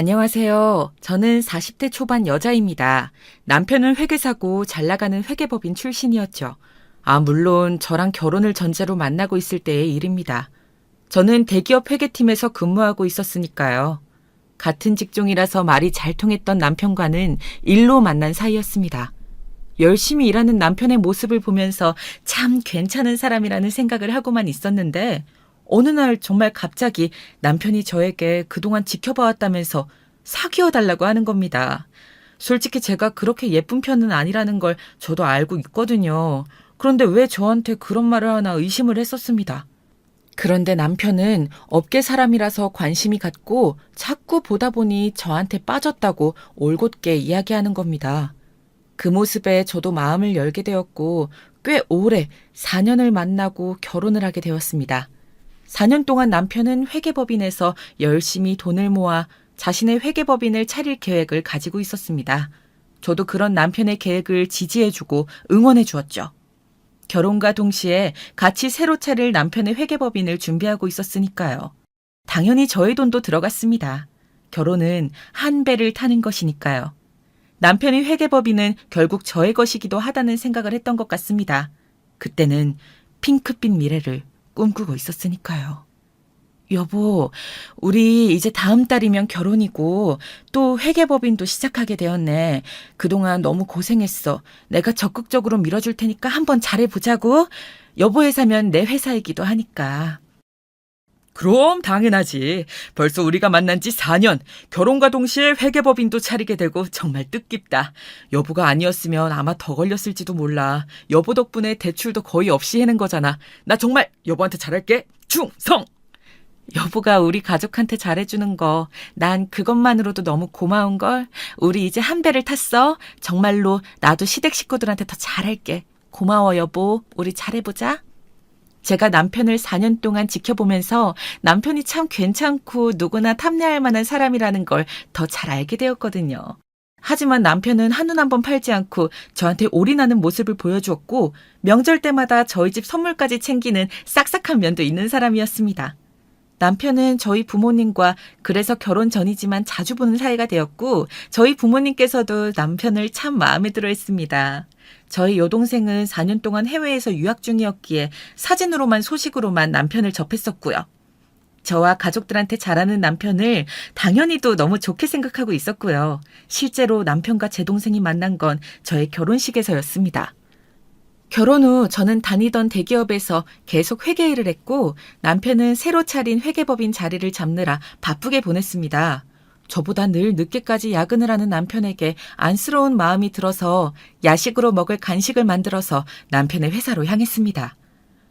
안녕하세요. 저는 40대 초반 여자입니다. 남편은 회계사고 잘 나가는 회계법인 출신이었죠. 물론 저랑 결혼을 전제로 만나고 있을 때의 일입니다. 저는 대기업 회계팀에서 근무하고 있었으니까요. 같은 직종이라서 말이 잘 통했던 남편과는 일로 만난 사이였습니다. 열심히 일하는 남편의 모습을 보면서 참 괜찮은 사람이라는 생각을 하고만 있었는데 어느 날 정말 갑자기 남편이 저에게 그동안 지켜봐왔다면서 사귀어달라고 하는 겁니다. 솔직히 제가 그렇게 예쁜 편은 아니라는 걸 저도 알고 있거든요. 그런데 왜 저한테 그런 말을 하나 의심을 했었습니다. 그런데 남편은 업계 사람이라서 관심이 갔고 자꾸 보다 보니 저한테 빠졌다고 올곧게 이야기하는 겁니다. 그 모습에 저도 마음을 열게 되었고 꽤 오래 4년을 만나고 결혼을 하게 되었습니다. 4년 동안 남편은 회계법인에서 열심히 돈을 모아 자신의 회계법인을 차릴 계획을 가지고 있었습니다. 저도 그런 남편의 계획을 지지해주고 응원해 주었죠. 결혼과 동시에 같이 새로 차릴 남편의 회계법인을 준비하고 있었으니까요. 당연히 저의 돈도 들어갔습니다. 결혼은 한 배를 타는 것이니까요. 남편의 회계법인은 결국 저의 것이기도 하다는 생각을 했던 것 같습니다. 그때는 핑크빛 미래를 꿈꾸고 있었으니까요. 여보, 우리 이제 다음 달이면 결혼이고 또 회계법인도 시작하게 되었네. 그동안 너무 고생했어. 내가 적극적으로 밀어줄 테니까 한번 잘해보자고. 여보 회사면 내 회사이기도 하니까. 그럼 당연하지. 벌써 우리가 만난 지 4년, 결혼과 동시에 회계법인도 차리게 되고 정말 뜻깊다. 여보가 아니었으면 아마 더 걸렸을지도 몰라. 여보 덕분에 대출도 거의 없이 해낸 거잖아. 나 정말 여보한테 잘할게. 충성! 여보가 우리 가족한테 잘해주는 거, 난 그것만으로도 너무 고마운걸. 우리 이제 한 배를 탔어. 정말로 나도 시댁 식구들한테 더 잘할게. 고마워 여보. 우리 잘해보자. 제가 남편을 4년 동안 지켜보면서 남편이 참 괜찮고 누구나 탐내할 만한 사람이라는 걸 더 잘 알게 되었거든요. 하지만 남편은 한눈 한번 팔지 않고 저한테 올인하는 모습을 보여주었고 명절 때마다 저희 집 선물까지 챙기는 싹싹한 면도 있는 사람이었습니다. 남편은 저희 부모님과 그래서 결혼 전이지만 자주 보는 사이가 되었고 저희 부모님께서도 남편을 참 마음에 들어 했습니다. 저희 여동생은 4년 동안 해외에서 유학 중이었기에 사진으로만 소식으로만 남편을 접했었고요. 저와 가족들한테 잘하는 남편을 당연히도 너무 좋게 생각하고 있었고요. 실제로 남편과 제 동생이 만난 건 저의 결혼식에서였습니다. 결혼 후 저는 다니던 대기업에서 계속 회계 일을 했고 남편은 새로 차린 회계법인 자리를 잡느라 바쁘게 보냈습니다. 저보다 늘 늦게까지 야근을 하는 남편에게 안쓰러운 마음이 들어서 야식으로 먹을 간식을 만들어서 남편의 회사로 향했습니다.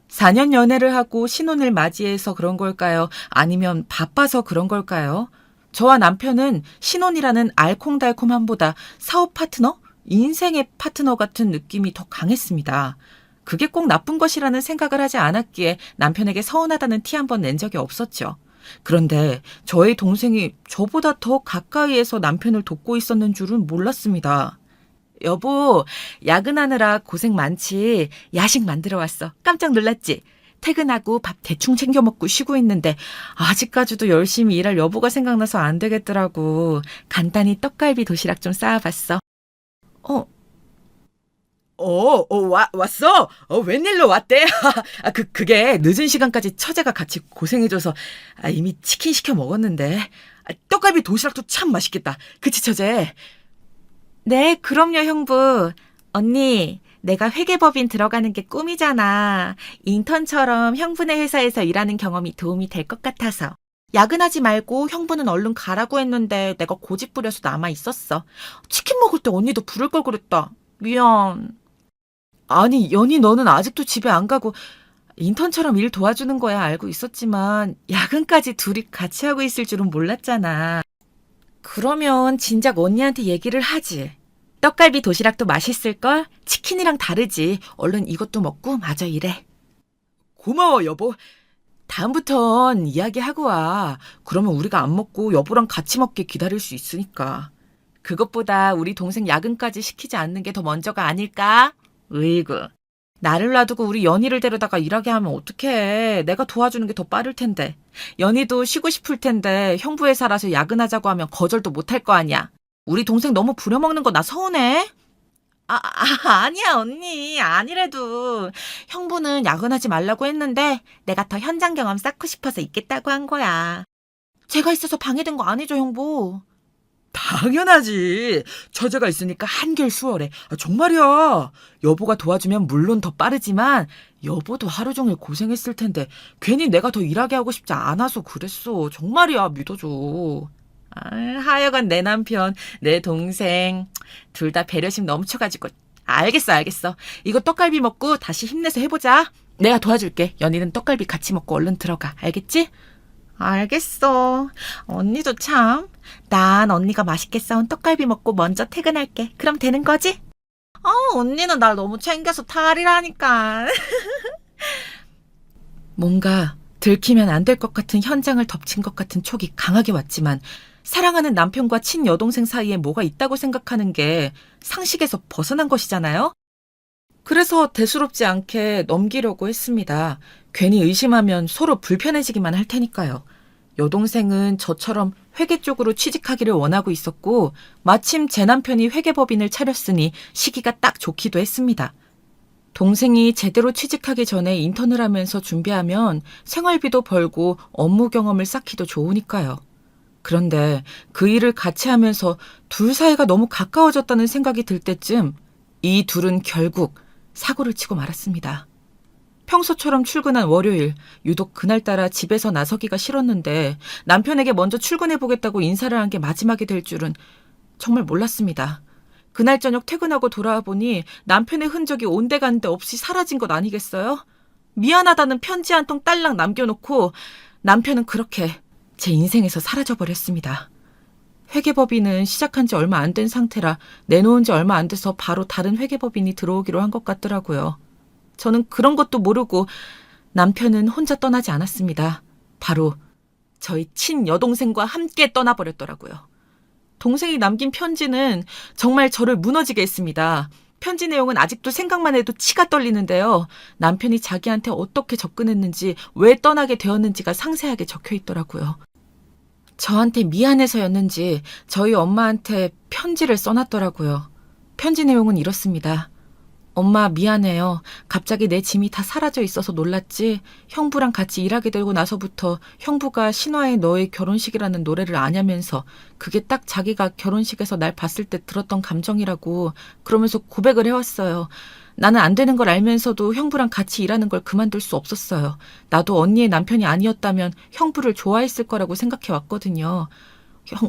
4년 연애를 하고 신혼을 맞이해서 그런 걸까요? 아니면 바빠서 그런 걸까요? 저와 남편은 신혼이라는 알콩달콩함보다 사업 파트너? 인생의 파트너 같은 느낌이 더 강했습니다. 그게 꼭 나쁜 것이라는 생각을 하지 않았기에 남편에게 서운하다는 티 한 번 낸 적이 없었죠. 그런데 저의 동생이 저보다 더 가까이에서 남편을 돕고 있었는 줄은 몰랐습니다. 여보, 야근하느라 고생 많지. 야식 만들어 왔어. 깜짝 놀랐지? 퇴근하고 밥 대충 챙겨 먹고 쉬고 있는데 아직까지도 열심히 일할 여보가 생각나서 안 되겠더라고. 간단히 떡갈비 도시락 좀 쌓아봤어. 왔어? 웬일로 왔대? 그게 늦은 시간까지 처제가 같이 고생해줘서 이미 치킨 시켜 먹었는데. 떡갈비 도시락도 참 맛있겠다. 그치, 처제? 네, 그럼요, 형부. 언니, 내가 회계법인 들어가는 게 꿈이잖아. 인턴처럼 형부네 회사에서 일하는 경험이 도움이 될 것 같아서. 야근하지 말고 형부는 얼른 가라고 했는데 내가 고집 부려서 남아 있었어. 치킨 먹을 때 언니도 부를 걸 그랬다. 미안. 아니, 연희 너는 아직도 집에 안 가고 인턴처럼 일 도와주는 거야 알고 있었지만 야근까지 둘이 같이 하고 있을 줄은 몰랐잖아. 그러면 진작 언니한테 얘기를 하지. 떡갈비 도시락도 맛있을걸? 치킨이랑 다르지. 얼른 이것도 먹고 마저 일해. 고마워 여보. 다음부턴 이야기하고 와. 그러면 우리가 안 먹고 여보랑 같이 먹게 기다릴 수 있으니까. 그것보다 우리 동생 야근까지 시키지 않는 게 더 먼저가 아닐까? 으이구. 나를 놔두고 우리 연희를 데려다가 일하게 하면 어떡해. 내가 도와주는 게 더 빠를 텐데. 연희도 쉬고 싶을 텐데 형부 회사라서 야근하자고 하면 거절도 못할 거 아니야. 우리 동생 너무 부려먹는 거 나 서운해. 아니야, 언니. 아니래도 형부는 야근하지 말라고 했는데 내가 더 현장 경험 쌓고 싶어서 있겠다고 한 거야. 제가 있어서 방해된 거 아니죠, 형부? 당연하지. 처제가 있으니까 한결 수월해. 정말이야. 여보가 도와주면 물론 더 빠르지만 여보도 하루 종일 고생했을 텐데 괜히 내가 더 일하게 하고 싶지 않아서 그랬어. 정말이야. 믿어줘. 하여간 내 남편, 내 동생 둘 다 배려심 넘쳐가지고. 알겠어. 이거 떡갈비 먹고 다시 힘내서 해보자. 내가 도와줄게. 연희는 떡갈비 같이 먹고 얼른 들어가. 알겠지? 알겠어. 언니도 참. 난 언니가 맛있게 싸운 떡갈비 먹고 먼저 퇴근할게. 그럼 되는 거지? 언니는 날 너무 챙겨서 탈이라니까. 뭔가 들키면 안 될 것 같은 현장을 덮친 것 같은 촉이 강하게 왔지만 사랑하는 남편과 친여동생 사이에 뭐가 있다고 생각하는 게 상식에서 벗어난 것이잖아요? 그래서 대수롭지 않게 넘기려고 했습니다. 괜히 의심하면 서로 불편해지기만 할 테니까요. 여동생은 저처럼 회계 쪽으로 취직하기를 원하고 있었고 마침 제 남편이 회계법인을 차렸으니 시기가 딱 좋기도 했습니다. 동생이 제대로 취직하기 전에 인턴을 하면서 준비하면 생활비도 벌고 업무 경험을 쌓기도 좋으니까요. 그런데 그 일을 같이 하면서 둘 사이가 너무 가까워졌다는 생각이 들 때쯤 이 둘은 결국 사고를 치고 말았습니다. 평소처럼 출근한 월요일, 유독 그날따라 집에서 나서기가 싫었는데 남편에게 먼저 출근해보겠다고 인사를 한 게 마지막이 될 줄은 정말 몰랐습니다. 그날 저녁 퇴근하고 돌아와 보니 남편의 흔적이 온데간데 없이 사라진 것 아니겠어요? 미안하다는 편지 한 통 딸랑 남겨놓고 남편은 그렇게 제 인생에서 사라져버렸습니다. 회계법인은 시작한 지 얼마 안 된 상태라 내놓은 지 얼마 안 돼서 바로 다른 회계법인이 들어오기로 한 것 같더라고요. 저는 그런 것도 모르고 남편은 혼자 떠나지 않았습니다. 바로 저희 친여동생과 함께 떠나버렸더라고요. 동생이 남긴 편지는 정말 저를 무너지게 했습니다. 편지 내용은 아직도 생각만 해도 치가 떨리는데요. 남편이 자기한테 어떻게 접근했는지, 왜 떠나게 되었는지가 상세하게 적혀 있더라고요. 저한테 미안해서였는지 저희 엄마한테 편지를 써놨더라고요. 편지 내용은 이렇습니다. 엄마 미안해요. 갑자기 내 짐이 다 사라져 있어서 놀랐지. 형부랑 같이 일하게 되고 나서부터 형부가 신화의 너의 결혼식이라는 노래를 아냐면서 그게 딱 자기가 결혼식에서 날 봤을 때 들었던 감정이라고 그러면서 고백을 해왔어요. 나는 안 되는 걸 알면서도 형부랑 같이 일하는 걸 그만둘 수 없었어요. 나도 언니의 남편이 아니었다면 형부를 좋아했을 거라고 생각해 왔거든요.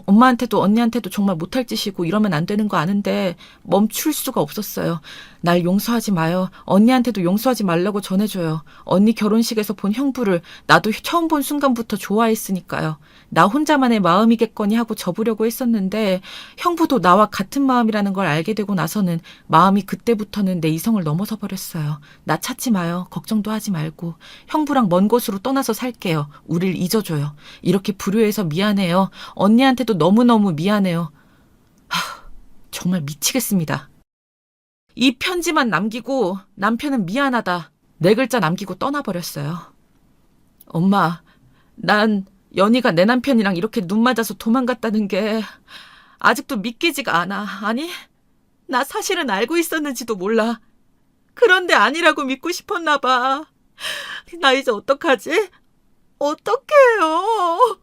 엄마한테도 언니한테도 정말 못할 짓이고 이러면 안 되는 거 아는데 멈출 수가 없었어요. 날 용서하지 마요. 언니한테도 용서하지 말라고 전해줘요. 언니 결혼식에서 본 형부를 나도 처음 본 순간부터 좋아했으니까요. 나 혼자만의 마음이겠거니 하고 접으려고 했었는데 형부도 나와 같은 마음이라는 걸 알게 되고 나서는 마음이 그때부터는 내 이성을 넘어서 버렸어요. 나 찾지 마요. 걱정도 하지 말고. 형부랑 먼 곳으로 떠나서 살게요. 우릴 잊어줘요. 이렇게 불효해서 미안해요. 언니한테도 너무너무 미안해요. 정말 미치겠습니다. 이 편지만 남기고 남편은 미안하다 4글자 남기고 떠나버렸어요. 엄마, 난 연희가 내 남편이랑 이렇게 눈 맞아서 도망갔다는 게 아직도 믿기지가 않아. 아니, 나 사실은 알고 있었는지도 몰라. 그런데 아니라고 믿고 싶었나 봐. 나 이제 어떡하지? 어떡해요?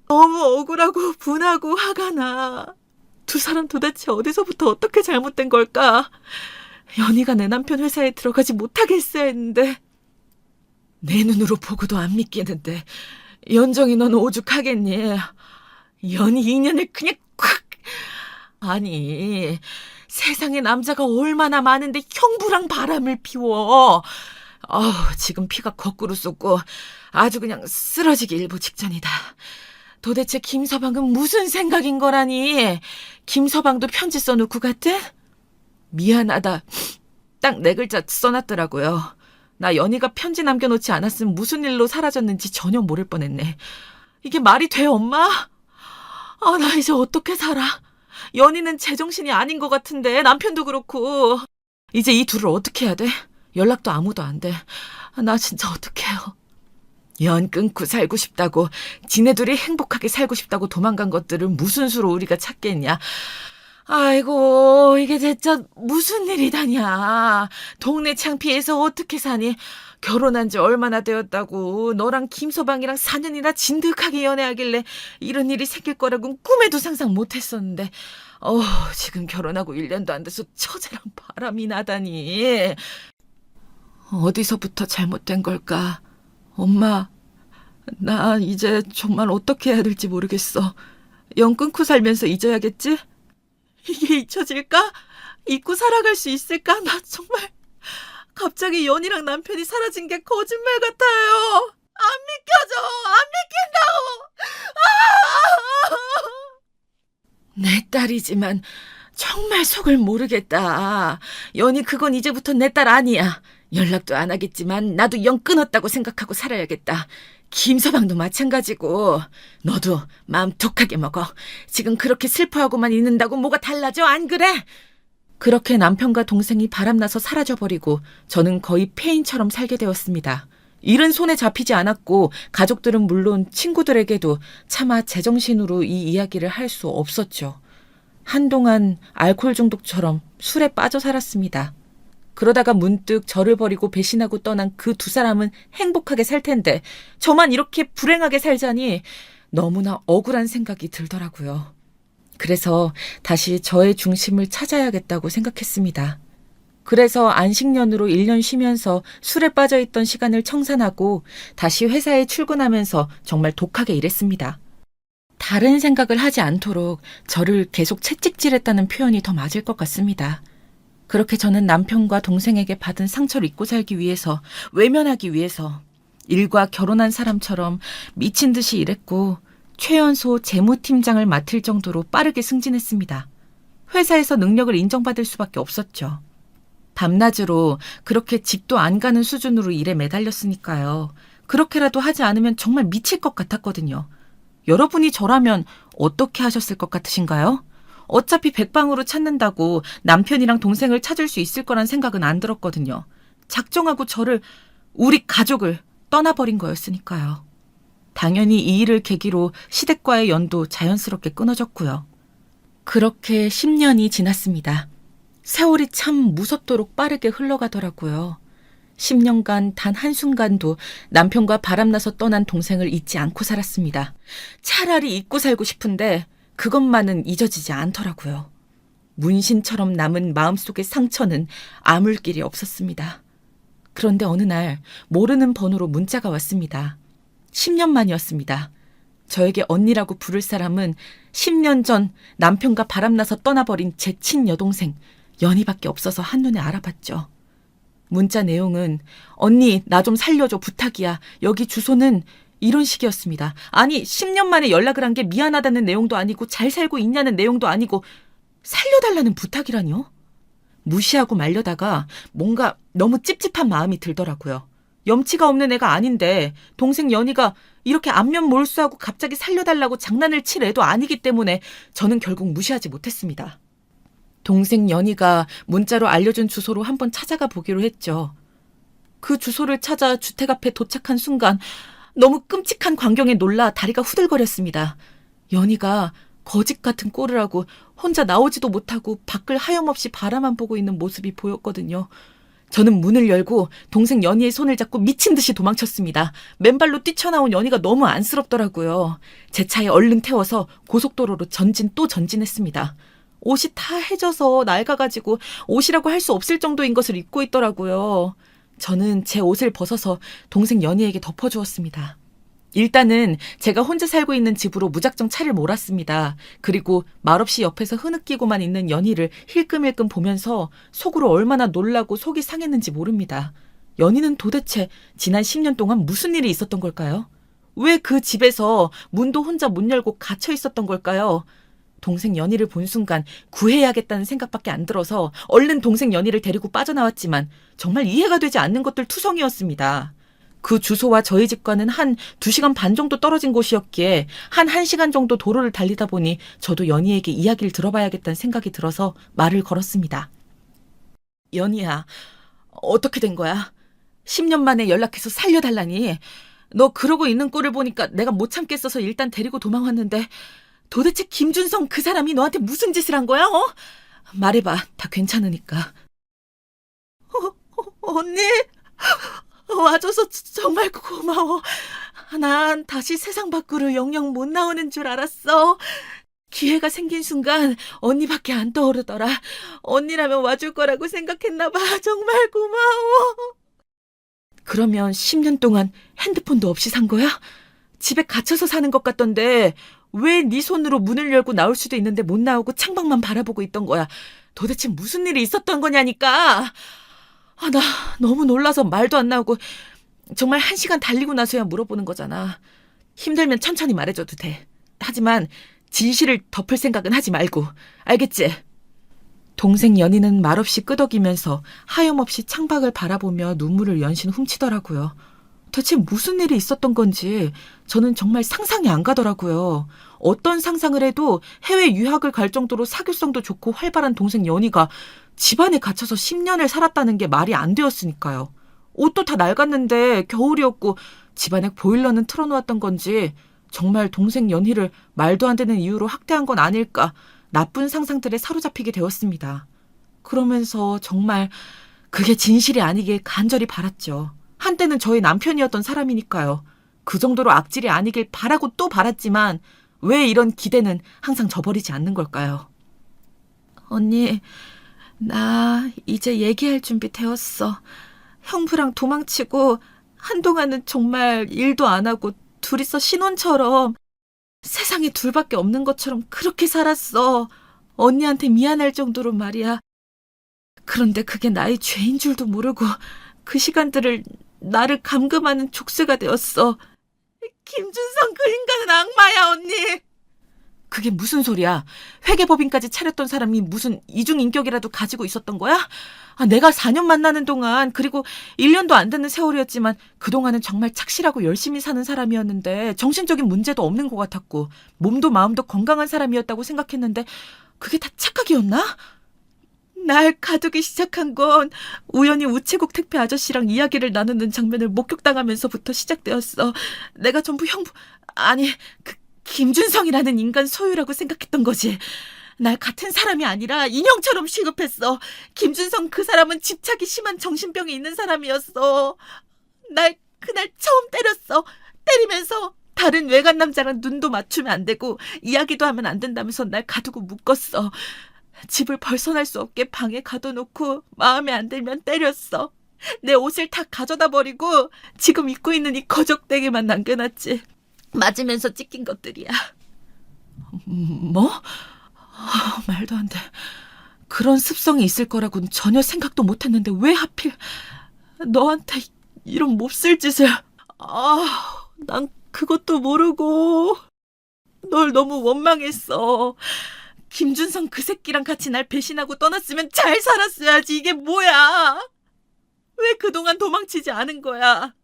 너무 억울하고 분하고 화가 나. 두 사람 도대체 어디서부터 어떻게 잘못된 걸까? 연희가 내 남편 회사에 들어가지 못하겠어 했는데 내 눈으로 보고도 안 믿기는데 연정이 넌 오죽하겠니? 연희 인연을 그냥 콱! 아니 세상에 남자가 얼마나 많은데 형부랑 바람을 피워. 지금 피가 거꾸로 쏟고 아주 그냥 쓰러지기 일보 직전이다. 도대체 김서방은 무슨 생각인 거라니? 김서방도 편지 써놓고 갔대? 미안하다. 딱 4글자 써놨더라고요. 나 연희가 편지 남겨놓지 않았으면 무슨 일로 사라졌는지 전혀 모를 뻔했네. 이게 말이 돼, 엄마? 나 이제 어떻게 살아? 연희는 제정신이 아닌 것 같은데 남편도 그렇고. 이제 이 둘을 어떻게 해야 돼? 연락도 아무도 안 돼. 나 진짜 어떡해요. 연 끊고 살고 싶다고, 지네들이 행복하게 살고 싶다고 도망간 것들을 무슨 수로 우리가 찾겠냐. 아이고, 이게 진짜 무슨 일이다냐. 동네 창피해서 어떻게 사니? 결혼한 지 얼마나 되었다고. 너랑 김서방이랑 4년이나 진득하게 연애하길래 이런 일이 생길 거라고는 꿈에도 상상 못했었는데, 지금 결혼하고 1년도 안 돼서 처제랑 바람이 나다니. 어디서부터 잘못된 걸까? 엄마, 나 이제 정말 어떻게 해야 될지 모르겠어. 연 끊고 살면서 잊어야겠지? 이게 잊혀질까? 잊고 살아갈 수 있을까? 나 정말 갑자기 연이랑 남편이 사라진 게 거짓말 같아요. 안 믿겨져. 안 믿긴다고. 내 딸이지만 정말 속을 모르겠다. 연이 그건 이제부터 내 딸 아니야. 연락도 안 하겠지만 나도 연 끊었다고 생각하고 살아야겠다. 김서방도 마찬가지고. 너도 마음 독하게 먹어. 지금 그렇게 슬퍼하고만 있는다고 뭐가 달라져? 안 그래? 그렇게 남편과 동생이 바람나서 사라져버리고 저는 거의 폐인처럼 살게 되었습니다. 일은 손에 잡히지 않았고 가족들은 물론 친구들에게도 차마 제정신으로 이 이야기를 할 수 없었죠. 한동안 알코올 중독처럼 술에 빠져 살았습니다. 그러다가 문득 저를 버리고 배신하고 떠난 그 두 사람은 행복하게 살 텐데 저만 이렇게 불행하게 살자니 너무나 억울한 생각이 들더라고요. 그래서 다시 저의 중심을 찾아야겠다고 생각했습니다. 그래서 안식년으로 1년 쉬면서 술에 빠져있던 시간을 청산하고 다시 회사에 출근하면서 정말 독하게 일했습니다. 다른 생각을 하지 않도록 저를 계속 채찍질했다는 표현이 더 맞을 것 같습니다. 그렇게 저는 남편과 동생에게 받은 상처를 잊고 살기 위해서, 외면하기 위해서 일과 결혼한 사람처럼 미친 듯이 일했고 최연소 재무팀장을 맡을 정도로 빠르게 승진했습니다. 회사에서 능력을 인정받을 수밖에 없었죠. 밤낮으로 그렇게 집도 안 가는 수준으로 일에 매달렸으니까요. 그렇게라도 하지 않으면 정말 미칠 것 같았거든요. 여러분이 저라면 어떻게 하셨을 것 같으신가요? 어차피 백방으로 찾는다고 남편이랑 동생을 찾을 수 있을 거란 생각은 안 들었거든요. 작정하고 저를, 우리 가족을 떠나버린 거였으니까요. 당연히 이 일을 계기로 시댁과의 연도 자연스럽게 끊어졌고요. 그렇게 10년이 지났습니다. 세월이 참 무섭도록 빠르게 흘러가더라고요. 10년간 단 한순간도 남편과 바람나서 떠난 동생을 잊지 않고 살았습니다. 차라리 잊고 살고 싶은데 그것만은 잊어지지 않더라고요. 문신처럼 남은 마음속의 상처는 아물 길이 없었습니다. 그런데 어느 날 모르는 번호로 문자가 왔습니다. 10년 만이었습니다. 저에게 언니라고 부를 사람은 10년 전 남편과 바람나서 떠나버린 제 친여동생 연희밖에 없어서 한눈에 알아봤죠. 문자 내용은 언니 나 좀 살려줘 부탁이야. 여기 주소는 이런 식이었습니다. 아니 10년 만에 연락을 한 게 미안하다는 내용도 아니고 잘 살고 있냐는 내용도 아니고 살려달라는 부탁이라뇨? 무시하고 말려다가 뭔가 너무 찝찝한 마음이 들더라고요. 염치가 없는 애가 아닌데 동생 연희가 이렇게 안면 몰수하고 갑자기 살려달라고 장난을 칠 애도 아니기 때문에 저는 결국 무시하지 못했습니다. 동생 연희가 문자로 알려준 주소로 한번 찾아가 보기로 했죠. 그 주소를 찾아 주택 앞에 도착한 순간 너무 끔찍한 광경에 놀라 다리가 후들거렸습니다. 연희가 거짓 같은 꼴을 하고 혼자 나오지도 못하고 밖을 하염없이 바라만 보고 있는 모습이 보였거든요. 저는 문을 열고 동생 연희의 손을 잡고 미친 듯이 도망쳤습니다. 맨발로 뛰쳐나온 연희가 너무 안쓰럽더라고요. 제 차에 얼른 태워서 고속도로로 전진 또 전진했습니다. 옷이 다 해져서 낡아가지고 옷이라고 할 수 없을 정도인 것을 입고 있더라고요. 저는 제 옷을 벗어서 동생 연희에게 덮어주었습니다. 일단은 제가 혼자 살고 있는 집으로 무작정 차를 몰았습니다. 그리고 말없이 옆에서 흐느끼고만 있는 연희를 힐끔힐끔 보면서 속으로 얼마나 놀라고 속이 상했는지 모릅니다. 연희는 도대체 지난 10년 동안 무슨 일이 있었던 걸까요? 왜 그 집에서 문도 혼자 못 열고 갇혀 있었던 걸까요? 동생 연희를 본 순간 구해야겠다는 생각밖에 안 들어서 얼른 동생 연희를 데리고 빠져나왔지만 정말 이해가 되지 않는 것들 투성이었습니다. 그 주소와 저희 집과는 한 2시간 반 정도 떨어진 곳이었기에 한 1시간 정도 도로를 달리다 보니 저도 연희에게 이야기를 들어봐야겠다는 생각이 들어서 말을 걸었습니다. 연희야, 어떻게 된 거야? 10년 만에 연락해서 살려달라니. 너 그러고 있는 꼴을 보니까 내가 못 참겠어서 일단 데리고 도망왔는데 도대체 김준성 그 사람이 너한테 무슨 짓을 한 거야? 말해봐. 다 괜찮으니까. 언니, 와줘서 정말 고마워. 난 다시 세상 밖으로 영영 못 나오는 줄 알았어. 기회가 생긴 순간 언니밖에 안 떠오르더라. 언니라면 와줄 거라고 생각했나 봐. 정말 고마워. 그러면 10년 동안 핸드폰도 없이 산 거야? 집에 갇혀서 사는 것 같던데 왜 네 손으로 문을 열고 나올 수도 있는데 못 나오고 창밖만 바라보고 있던 거야? 도대체 무슨 일이 있었던 거냐니까. 나 너무 놀라서 말도 안 나오고 정말 1시간 달리고 나서야 물어보는 거잖아. 힘들면 천천히 말해줘도 돼. 하지만 진실을 덮을 생각은 하지 말고. 알겠지? 동생 연희는 말없이 끄덕이면서 하염없이 창밖을 바라보며 눈물을 연신 훔치더라고요. 대체 무슨 일이 있었던 건지 저는 정말 상상이 안 가더라고요. 어떤 상상을 해도 해외 유학을 갈 정도로 사교성도 좋고 활발한 동생 연희가 집안에 갇혀서 10년을 살았다는 게 말이 안 되었으니까요. 옷도 다 낡았는데 겨울이었고 집안에 보일러는 틀어놓았던 건지 정말 동생 연희를 말도 안 되는 이유로 학대한 건 아닐까 나쁜 상상들에 사로잡히게 되었습니다. 그러면서 정말 그게 진실이 아니길 간절히 바랐죠. 한때는 저의 남편이었던 사람이니까요. 그 정도로 악질이 아니길 바라고 또 바랐지만 왜 이런 기대는 항상 저버리지 않는 걸까요? 언니, 나 이제 얘기할 준비 되었어. 형부랑 도망치고 한동안은 정말 일도 안 하고 둘이서 신혼처럼 세상에 둘밖에 없는 것처럼 그렇게 살았어. 언니한테 미안할 정도로 말이야. 그런데 그게 나의 죄인 줄도 모르고 그 시간들을 나를 감금하는 족쇄가 되었어. 김준성 그 인간은 악마야, 언니. 그게 무슨 소리야? 회계법인까지 차렸던 사람이 무슨 이중인격이라도 가지고 있었던 거야? 내가 4년 만나는 동안 그리고 1년도 안 되는 세월이었지만 그동안은 정말 착실하고 열심히 사는 사람이었는데 정신적인 문제도 없는 것 같았고 몸도 마음도 건강한 사람이었다고 생각했는데 그게 다 착각이었나? 날 가두기 시작한 건 우연히 우체국 택배 아저씨랑 이야기를 나누는 장면을 목격당하면서부터 시작되었어. 내가 전부 김준성이라는 인간 소유라고 생각했던 거지. 날 같은 사람이 아니라 인형처럼 취급했어. 김준성 그 사람은 집착이 심한 정신병이 있는 사람이었어. 날 그날 처음 때렸어. 때리면서 다른 외간 남자랑 눈도 맞추면 안 되고 이야기도 하면 안 된다면서 날 가두고 묶었어. 집을 벗어날 수 없게 방에 가둬놓고 마음에 안 들면 때렸어. 내 옷을 다 가져다 버리고 지금 입고 있는 이 거적대기만 남겨놨지. 맞으면서 찢긴 것들이야. 뭐? 말도 안 돼. 그런 습성이 있을 거라고는 전혀 생각도 못했는데 왜 하필 너한테 이런 몹쓸 짓을. 난 그것도 모르고 널 너무 원망했어. 김준성 그 새끼랑 같이 날 배신하고 떠났으면 잘 살았어야지. 이게 뭐야? 왜 그동안 도망치지 않은 거야?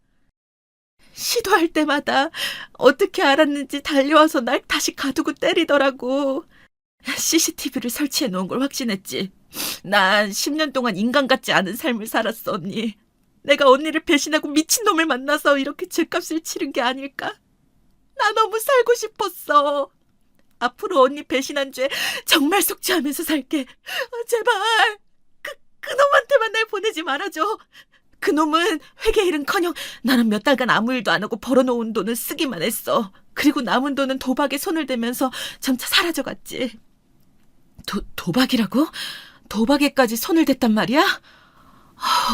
시도할 때마다 어떻게 알았는지 달려와서 날 다시 가두고 때리더라고. CCTV를 설치해 놓은 걸 확신했지. 난 10년 동안 인간 같지 않은 삶을 살았어, 언니. 내가 언니를 배신하고 미친놈을 만나서 이렇게 죗값을 치른 게 아닐까? 나 너무 살고 싶었어. 앞으로 언니 배신한 죄 정말 속죄하면서 살게. 제발 그놈한테만 날 보내지 말아줘. 그놈은 회계 일은커녕 나는 몇 달간 아무 일도 안 하고 벌어놓은 돈을 쓰기만 했어. 그리고 남은 돈은 도박에 손을 대면서 점차 사라져갔지. 도박이라고? 도박에까지 손을 댔단 말이야?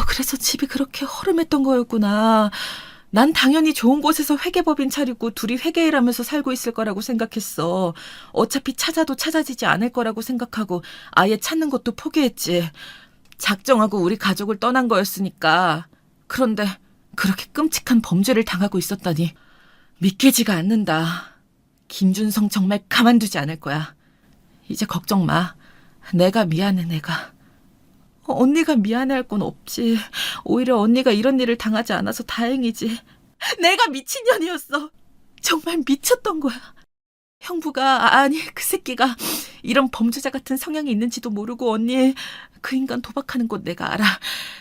그래서 집이 그렇게 허름했던 거였구나. 난 당연히 좋은 곳에서 회계법인 차리고 둘이 회계일하면서 살고 있을 거라고 생각했어. 어차피 찾아도 찾아지지 않을 거라고 생각하고 아예 찾는 것도 포기했지. 작정하고 우리 가족을 떠난 거였으니까. 그런데 그렇게 끔찍한 범죄를 당하고 있었다니 믿기지가 않는다. 김준성 정말 가만두지 않을 거야. 이제 걱정 마. 내가 미안해, 내가. 언니가 미안해할 건 없지. 오히려 언니가 이런 일을 당하지 않아서 다행이지. 내가 미친년이었어. 정말 미쳤던 거야. 형부가, 아니 그 새끼가 이런 범죄자 같은 성향이 있는지도 모르고 언니, 그 인간 도박하는 곳 내가 알아.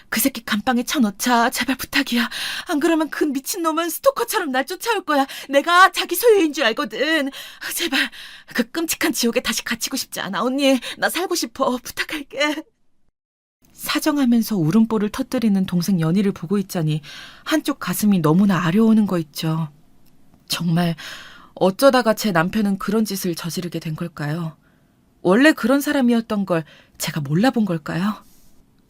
그 새끼 감방에 쳐넣자. 제발 부탁이야. 안 그러면 그 미친놈은 스토커처럼 날 쫓아올 거야. 내가 자기 소유인 줄 알거든. 제발 그 끔찍한 지옥에 다시 갇히고 싶지 않아. 언니, 나 살고 싶어. 부탁할게. 사정하면서 울음보를 터뜨리는 동생 연희를 보고 있자니 한쪽 가슴이 너무나 아려오는 거 있죠. 정말 어쩌다가 제 남편은 그런 짓을 저지르게 된 걸까요? 원래 그런 사람이었던 걸 제가 몰라본 걸까요?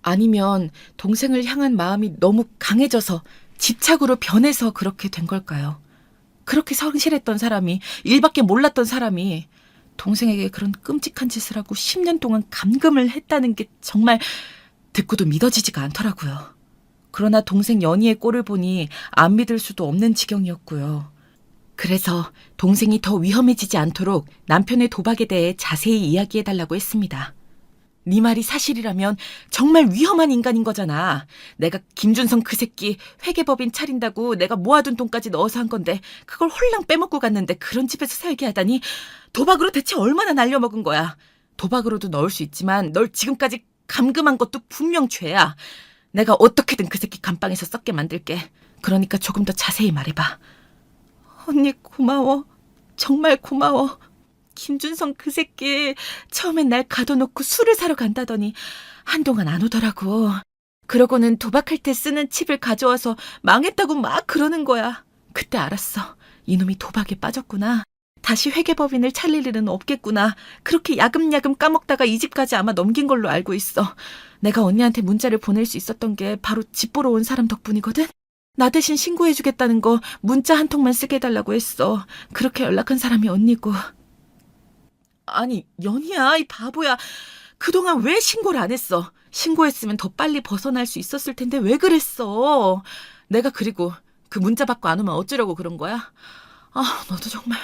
아니면 동생을 향한 마음이 너무 강해져서 집착으로 변해서 그렇게 된 걸까요? 그렇게 성실했던 사람이, 일밖에 몰랐던 사람이 동생에게 그런 끔찍한 짓을 하고 10년 동안 감금을 했다는 게 정말 듣고도 믿어지지가 않더라고요. 그러나 동생 연희의 꼴을 보니 안 믿을 수도 없는 지경이었고요. 그래서 동생이 더 위험해지지 않도록 남편의 도박에 대해 자세히 이야기해달라고 했습니다. 네 말이 사실이라면 정말 위험한 인간인 거잖아. 내가 김준성 그 새끼 회계법인 차린다고 내가 모아둔 돈까지 넣어서 한 건데 그걸 홀랑 빼먹고 갔는데 그런 집에서 살게 하다니 도박으로 대체 얼마나 날려먹은 거야. 도박으로도 넣을 수 있지만 널 지금까지 감금한 것도 분명 죄야. 내가 어떻게든 그 새끼 감방에서 썩게 만들게. 그러니까 조금 더 자세히 말해봐. 언니 고마워. 정말 고마워. 김준성 그 새끼 처음엔 날 가둬놓고 술을 사러 간다더니 한동안 안 오더라고. 그러고는 도박할 때 쓰는 칩을 가져와서 망했다고 막 그러는 거야. 그때 알았어. 이놈이 도박에 빠졌구나. 다시 회계법인을 차릴 일은 없겠구나. 그렇게 야금야금 까먹다가 이 집까지 아마 넘긴 걸로 알고 있어. 내가 언니한테 문자를 보낼 수 있었던 게 바로 집 보러 온 사람 덕분이거든. 나 대신 신고해주겠다는 거 문자 한 통만 쓰게 해달라고 했어. 그렇게 연락한 사람이 언니고. 아니, 연희야, 이 바보야. 그동안 왜 신고를 안 했어? 신고했으면 더 빨리 벗어날 수 있었을 텐데 왜 그랬어? 내가 그리고 그 문자 받고 안 오면 어쩌려고 그런 거야? 아, 너도 정말.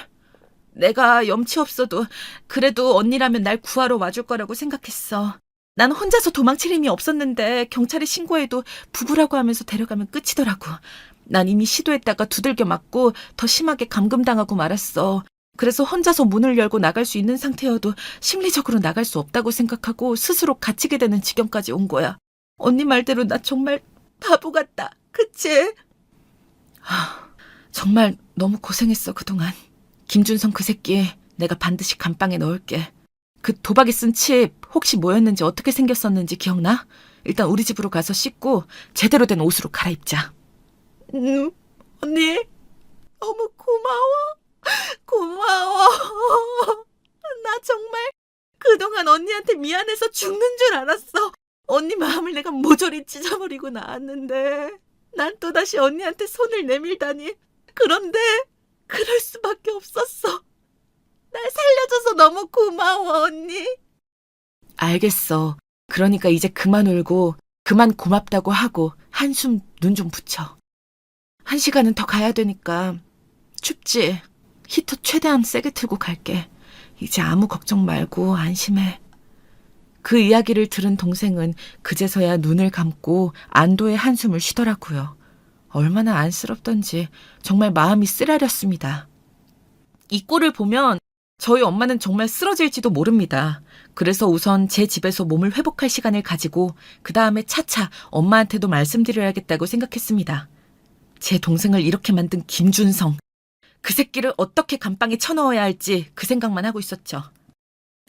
내가 염치 없어도 그래도 언니라면 날 구하러 와줄 거라고 생각했어. 난 혼자서 도망칠 힘이 없었는데 경찰에 신고해도 부부라고 하면서 데려가면 끝이더라고. 난 이미 시도했다가 두들겨 맞고 더 심하게 감금당하고 말았어. 그래서 혼자서 문을 열고 나갈 수 있는 상태여도 심리적으로 나갈 수 없다고 생각하고 스스로 갇히게 되는 지경까지 온 거야. 언니 말대로 나 정말 바보 같다. 그치? 정말 너무 고생했어 그동안. 김준성 그 새끼 내가 반드시 감방에 넣을게. 그 도박에 쓴 칩 혹시 뭐였는지 어떻게 생겼었는지 기억나? 일단 우리 집으로 가서 씻고 제대로 된 옷으로 갈아입자. 언니 너무 고마워. 고마워. 나 정말 그동안 언니한테 미안해서 죽는 줄 알았어. 언니 마음을 내가 모조리 찢어버리고 나왔는데 난 또다시 언니한테 손을 내밀다니. 그런데 그럴 수밖에 없었어. 날 살려줘서 너무 고마워, 언니. 알겠어. 그러니까 이제 그만 울고 그만 고맙다고 하고 한숨 눈 좀 붙여. 1시간은 더 가야 되니까. 춥지? 히터 최대한 세게 틀고 갈게. 이제 아무 걱정 말고 안심해. 그 이야기를 들은 동생은 그제서야 눈을 감고 안도의 한숨을 쉬더라고요. 얼마나 안쓰럽던지 정말 마음이 쓰라렸습니다. 이 꼴을 보면 저희 엄마는 정말 쓰러질지도 모릅니다. 그래서 우선 제 집에서 몸을 회복할 시간을 가지고 그 다음에 차차 엄마한테도 말씀드려야겠다고 생각했습니다. 제 동생을 이렇게 만든 김준성. 그 새끼를 어떻게 감방에 쳐넣어야 할지 그 생각만 하고 있었죠.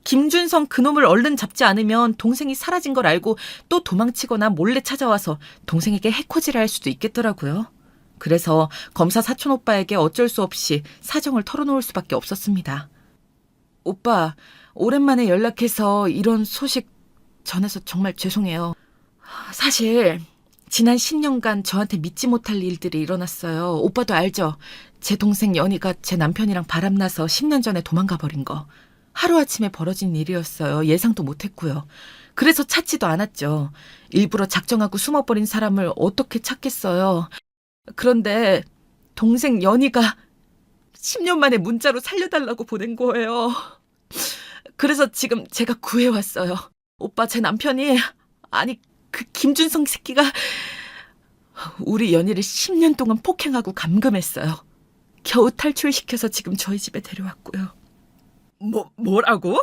김준성 그놈을 얼른 잡지 않으면 동생이 사라진 걸 알고 또 도망치거나 몰래 찾아와서 동생에게 해코지를 할 수도 있겠더라고요. 그래서 검사 사촌 오빠에게 어쩔 수 없이 사정을 털어놓을 수밖에 없었습니다. 오빠, 오랜만에 연락해서 이런 소식 전해서 정말 죄송해요. 사실 지난 10년간 저한테 믿지 못할 일들이 일어났어요. 오빠도 알죠? 제 동생 연희가 제 남편이랑 바람나서 10년 전에 도망가 버린 거. 하루아침에 벌어진 일이었어요. 예상도 못했고요. 그래서 찾지도 않았죠. 일부러 작정하고 숨어버린 사람을 어떻게 찾겠어요. 그런데 동생 연희가 10년 만에 문자로 살려달라고 보낸 거예요. 그래서 지금 제가 구해왔어요. 오빠, 제 남편이, 아니 그 김준성 새끼가 우리 연희를 10년 동안 폭행하고 감금했어요. 겨우 탈출시켜서 지금 저희 집에 데려왔고요. 뭐라고?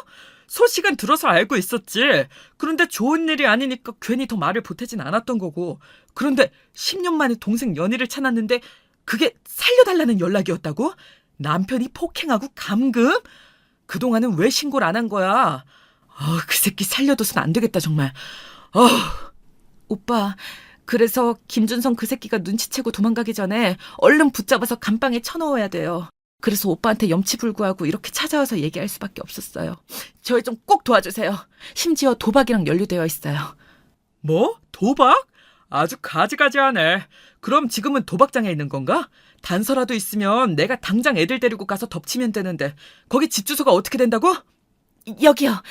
소식은 들어서 알고 있었지. 그런데 좋은 일이 아니니까 괜히 더 말을 보태진 않았던 거고. 그런데 10년 만에 동생 연희를 찾았는데 그게 살려달라는 연락이었다고? 남편이 폭행하고 감금? 그동안은 왜 신고를 안 한 거야? 그 새끼 살려둬선 안 되겠다, 정말. 오빠, 그래서 김준성 그 새끼가 눈치채고 도망가기 전에 얼른 붙잡아서 감방에 쳐넣어야 돼요. 그래서 오빠한테 염치불구하고 이렇게 찾아와서 얘기할 수밖에 없었어요. 저희 좀 꼭 도와주세요. 심지어 도박이랑 연루되어 있어요. 뭐? 도박? 아주 가지가지하네. 그럼 지금은 도박장에 있는 건가? 단서라도 있으면 내가 당장 애들 데리고 가서 덮치면 되는데 거기 집 주소가 어떻게 된다고? 여기요.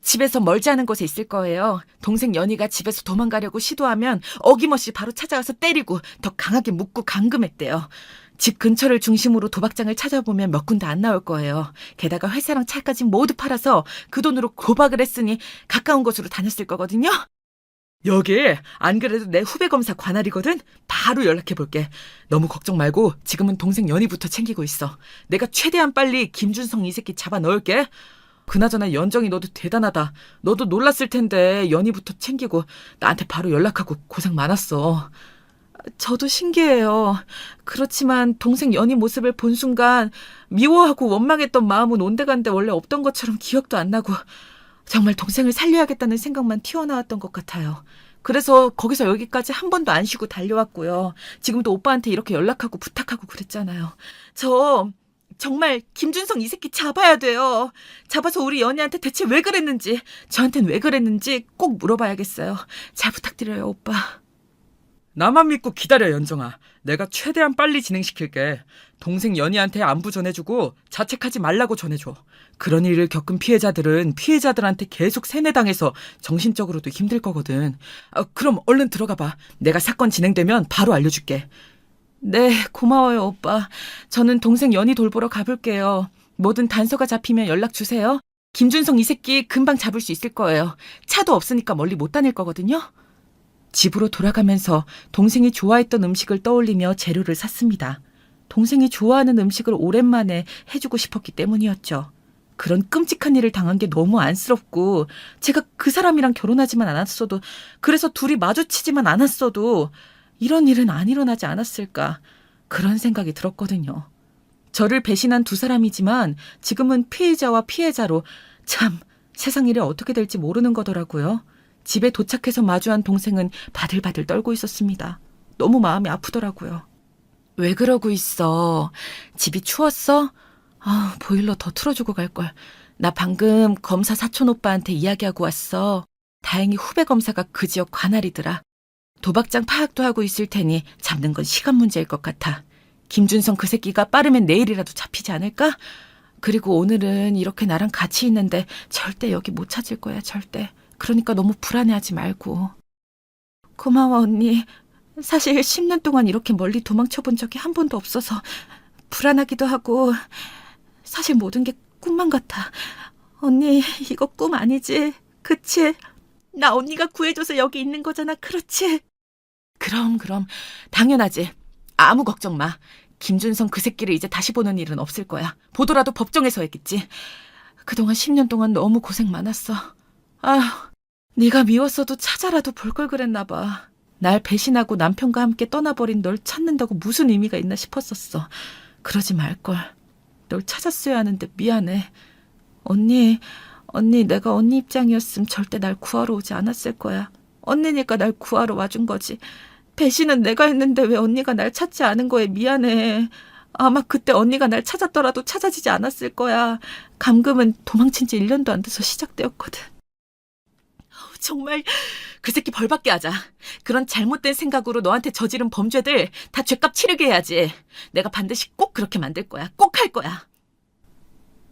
집에서 멀지 않은 곳에 있을 거예요. 동생 연희가 집에서 도망가려고 시도하면 어김없이 바로 찾아와서 때리고 더 강하게 묶고 감금했대요. 집 근처를 중심으로 도박장을 찾아보면 몇 군데 안 나올 거예요. 게다가 회사랑 차까지 모두 팔아서 그 돈으로 도박을 했으니 가까운 곳으로 다녔을 거거든요. 여기 안 그래도 내 후배 검사 관할이거든? 바로 연락해볼게. 너무 걱정 말고 지금은 동생 연희부터 챙기고 있어. 내가 최대한 빨리 김준성 이 새끼 잡아 넣을게. 그나저나 연정이 너도 대단하다. 너도 놀랐을 텐데 연희부터 챙기고 나한테 바로 연락하고 고생 많았어. 저도 신기해요. 그렇지만 동생 연희 모습을 본 순간 미워하고 원망했던 마음은 온데간데 원래 없던 것처럼 기억도 안 나고 정말 동생을 살려야겠다는 생각만 튀어나왔던 것 같아요. 그래서 거기서 여기까지 한 번도 안 쉬고 달려왔고요. 지금도 오빠한테 이렇게 연락하고 부탁하고 그랬잖아요. 저 정말 김준성 이 새끼 잡아야 돼요. 잡아서 우리 연희한테 대체 왜 그랬는지, 저한텐 왜 그랬는지 꼭 물어봐야겠어요. 잘 부탁드려요, 오빠. 나만 믿고 기다려, 연정아. 내가 최대한 빨리 진행시킬게. 동생 연희한테 안부 전해주고 자책하지 말라고 전해줘. 그런 일을 겪은 피해자들은 피해자들한테 계속 세뇌당해서 정신적으로도 힘들 거거든. 그럼 얼른 들어가 봐. 내가 사건 진행되면 바로 알려줄게. 네, 고마워요, 오빠. 저는 동생 연희 돌보러 가볼게요. 뭐든 단서가 잡히면 연락 주세요. 김준성 이 새끼 금방 잡을 수 있을 거예요. 차도 없으니까 멀리 못 다닐 거거든요. 집으로 돌아가면서 동생이 좋아했던 음식을 떠올리며 재료를 샀습니다. 동생이 좋아하는 음식을 오랜만에 해주고 싶었기 때문이었죠. 그런 끔찍한 일을 당한 게 너무 안쓰럽고 제가 그 사람이랑 결혼하지만 않았어도 그래서 둘이 마주치지만 않았어도 이런 일은 안 일어나지 않았을까 그런 생각이 들었거든요. 저를 배신한 두 사람이지만 지금은 피해자와 피해자로 참 세상 일이 어떻게 될지 모르는 거더라고요. 집에 도착해서 마주한 동생은 바들바들 떨고 있었습니다. 너무 마음이 아프더라고요. 왜 그러고 있어? 집이 추웠어? 보일러 더 틀어주고 갈걸. 나 방금 검사 사촌 오빠한테 이야기하고 왔어. 다행히 후배 검사가 그 지역 관할이더라. 도박장 파악도 하고 있을 테니 잡는 건 시간 문제일 것 같아. 김준성 그 새끼가 빠르면 내일이라도 잡히지 않을까? 그리고 오늘은 이렇게 나랑 같이 있는데 절대 여기 못 찾을 거야, 절대. 그러니까 너무 불안해하지 말고. 고마워, 언니. 사실 10년 동안 이렇게 멀리 도망쳐본 적이 한 번도 없어서 불안하기도 하고 사실 모든 게 꿈만 같아. 언니, 이거 꿈 아니지? 그치? 나 언니가 구해줘서 여기 있는 거잖아, 그렇지? 그럼 당연하지. 아무 걱정 마. 김준성 그 새끼를 이제 다시 보는 일은 없을 거야. 보더라도 법정에서 했겠지. 그동안 10년 동안 너무 고생 많았어. 네가 미웠어도 찾아라도 볼 걸 그랬나 봐. 날 배신하고 남편과 함께 떠나버린 널 찾는다고 무슨 의미가 있나 싶었었어. 그러지 말걸. 널 찾았어야 하는데 미안해. 언니 내가 언니 입장이었으면 절대 날 구하러 오지 않았을 거야. 언니니까 날 구하러 와준 거지. 배신은 내가 했는데 왜 언니가 날 찾지 않은 거에 미안해. 아마 그때 언니가 날 찾았더라도 찾아지지 않았을 거야. 감금은 도망친 지 1년도 안 돼서 시작되었거든. 정말 그 새끼 벌받게 하자. 그런 잘못된 생각으로 너한테 저지른 범죄들 다 죗값 치르게 해야지. 내가 반드시 꼭 그렇게 만들 거야. 꼭 할 거야.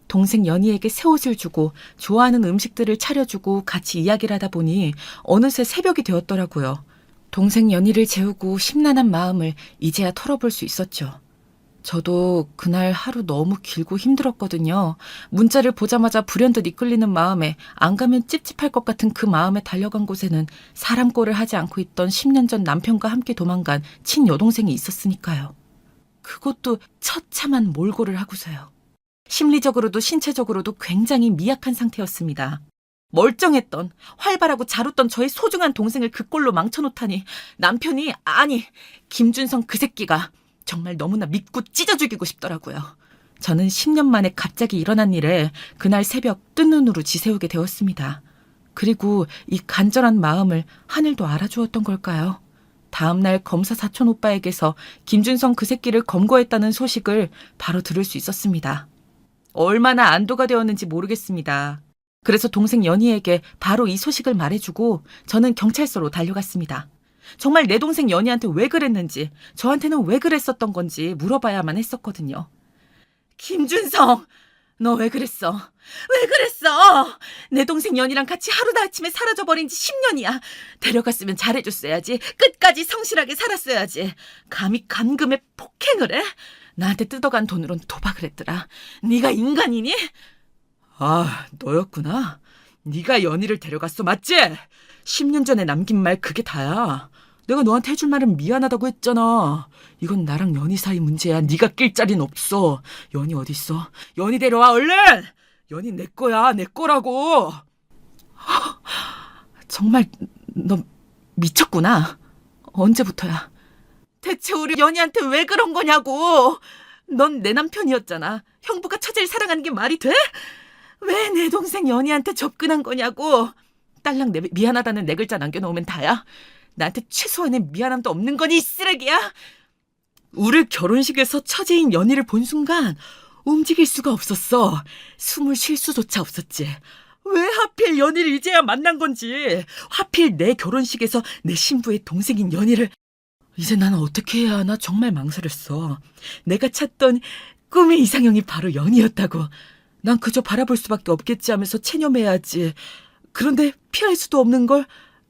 동생 연희에게 새 옷을 주고 좋아하는 음식들을 차려주고 같이 이야기를 하다 보니 어느새 새벽이 되었더라고요. 동생 연희를 재우고 심란한 마음을 이제야 털어볼 수 있었죠. 저도 그날 하루 너무 길고 힘들었거든요. 문자를 보자마자 불현듯 이끌리는 마음에 안 가면 찝찝할 것 같은 그 마음에 달려간 곳에는 사람 꼴을 하지 않고 있던 10년 전 남편과 함께 도망간 친여동생이 있었으니까요. 그것도 처참한 몰골을 하고서요. 심리적으로도 신체적으로도 굉장히 미약한 상태였습니다. 멀쩡했던, 활발하고 잘 웃던 저의 소중한 동생을 그 꼴로 망쳐놓다니 남편이, 아니, 김준성 그 새끼가 정말 너무나 믿고 찢어 죽이고 싶더라고요. 저는 10년 만에 갑자기 일어난 일에 그날 새벽 뜬 눈으로 지새우게 되었습니다. 그리고 이 간절한 마음을 하늘도 알아주었던 걸까요? 다음날 검사 사촌 오빠에게서 김준성 그 새끼를 검거했다는 소식을 바로 들을 수 있었습니다. 얼마나 안도가 되었는지 모르겠습니다. 그래서 동생 연희에게 바로 이 소식을 말해주고 저는 경찰서로 달려갔습니다. 정말 내 동생 연희한테 왜 그랬는지, 저한테는 왜 그랬었던 건지 물어봐야만 했었거든요. 김준성, 너 왜 그랬어? 왜 그랬어? 내 동생 연희랑 같이 하루아침에 사라져버린 지 10년이야. 데려갔으면 잘해줬어야지. 끝까지 성실하게 살았어야지. 감히 감금에 폭행을 해? 나한테 뜯어간 돈으론 도박을 했더라. 네가 인간이니? 아, 너였구나. 네가 연희를 데려갔어, 맞지? 10년 전에 남긴 말 그게 다야. 내가 너한테 해줄 말은 미안하다고 했잖아. 이건 나랑 연희 사이 문제야. 네가 낄 자리는 없어. 연희 어디 있어? 연희 데려와, 얼른! 연희 내 거야, 내 거라고. 정말 너 미쳤구나. 언제부터야? 대체 우리 연희한테 왜 그런 거냐고. 넌 내 남편이었잖아. 형부가 처제를 사랑하는 게 말이 돼? 왜 내 동생 연희한테 접근한 거냐고. 딸랑 미안하다는 네 글자 남겨놓으면 다야? 나한테 최소한의 미안함도 없는 거니, 이 쓰레기야? 우리 결혼식에서 처제인 연희를 본 순간 움직일 수가 없었어. 숨을 쉴 수조차 없었지. 왜 하필 연희를 이제야 만난 건지. 하필 내 결혼식에서 내 신부의 동생인 연희를. 이제 나는 어떻게 해야 하나 정말 망설였어. 내가 찾던 꿈의 이상형이 바로 연희였다고. 난 그저 바라볼 수밖에 없겠지 하면서 체념해야지. 그런데 피할 수도 없는 걸.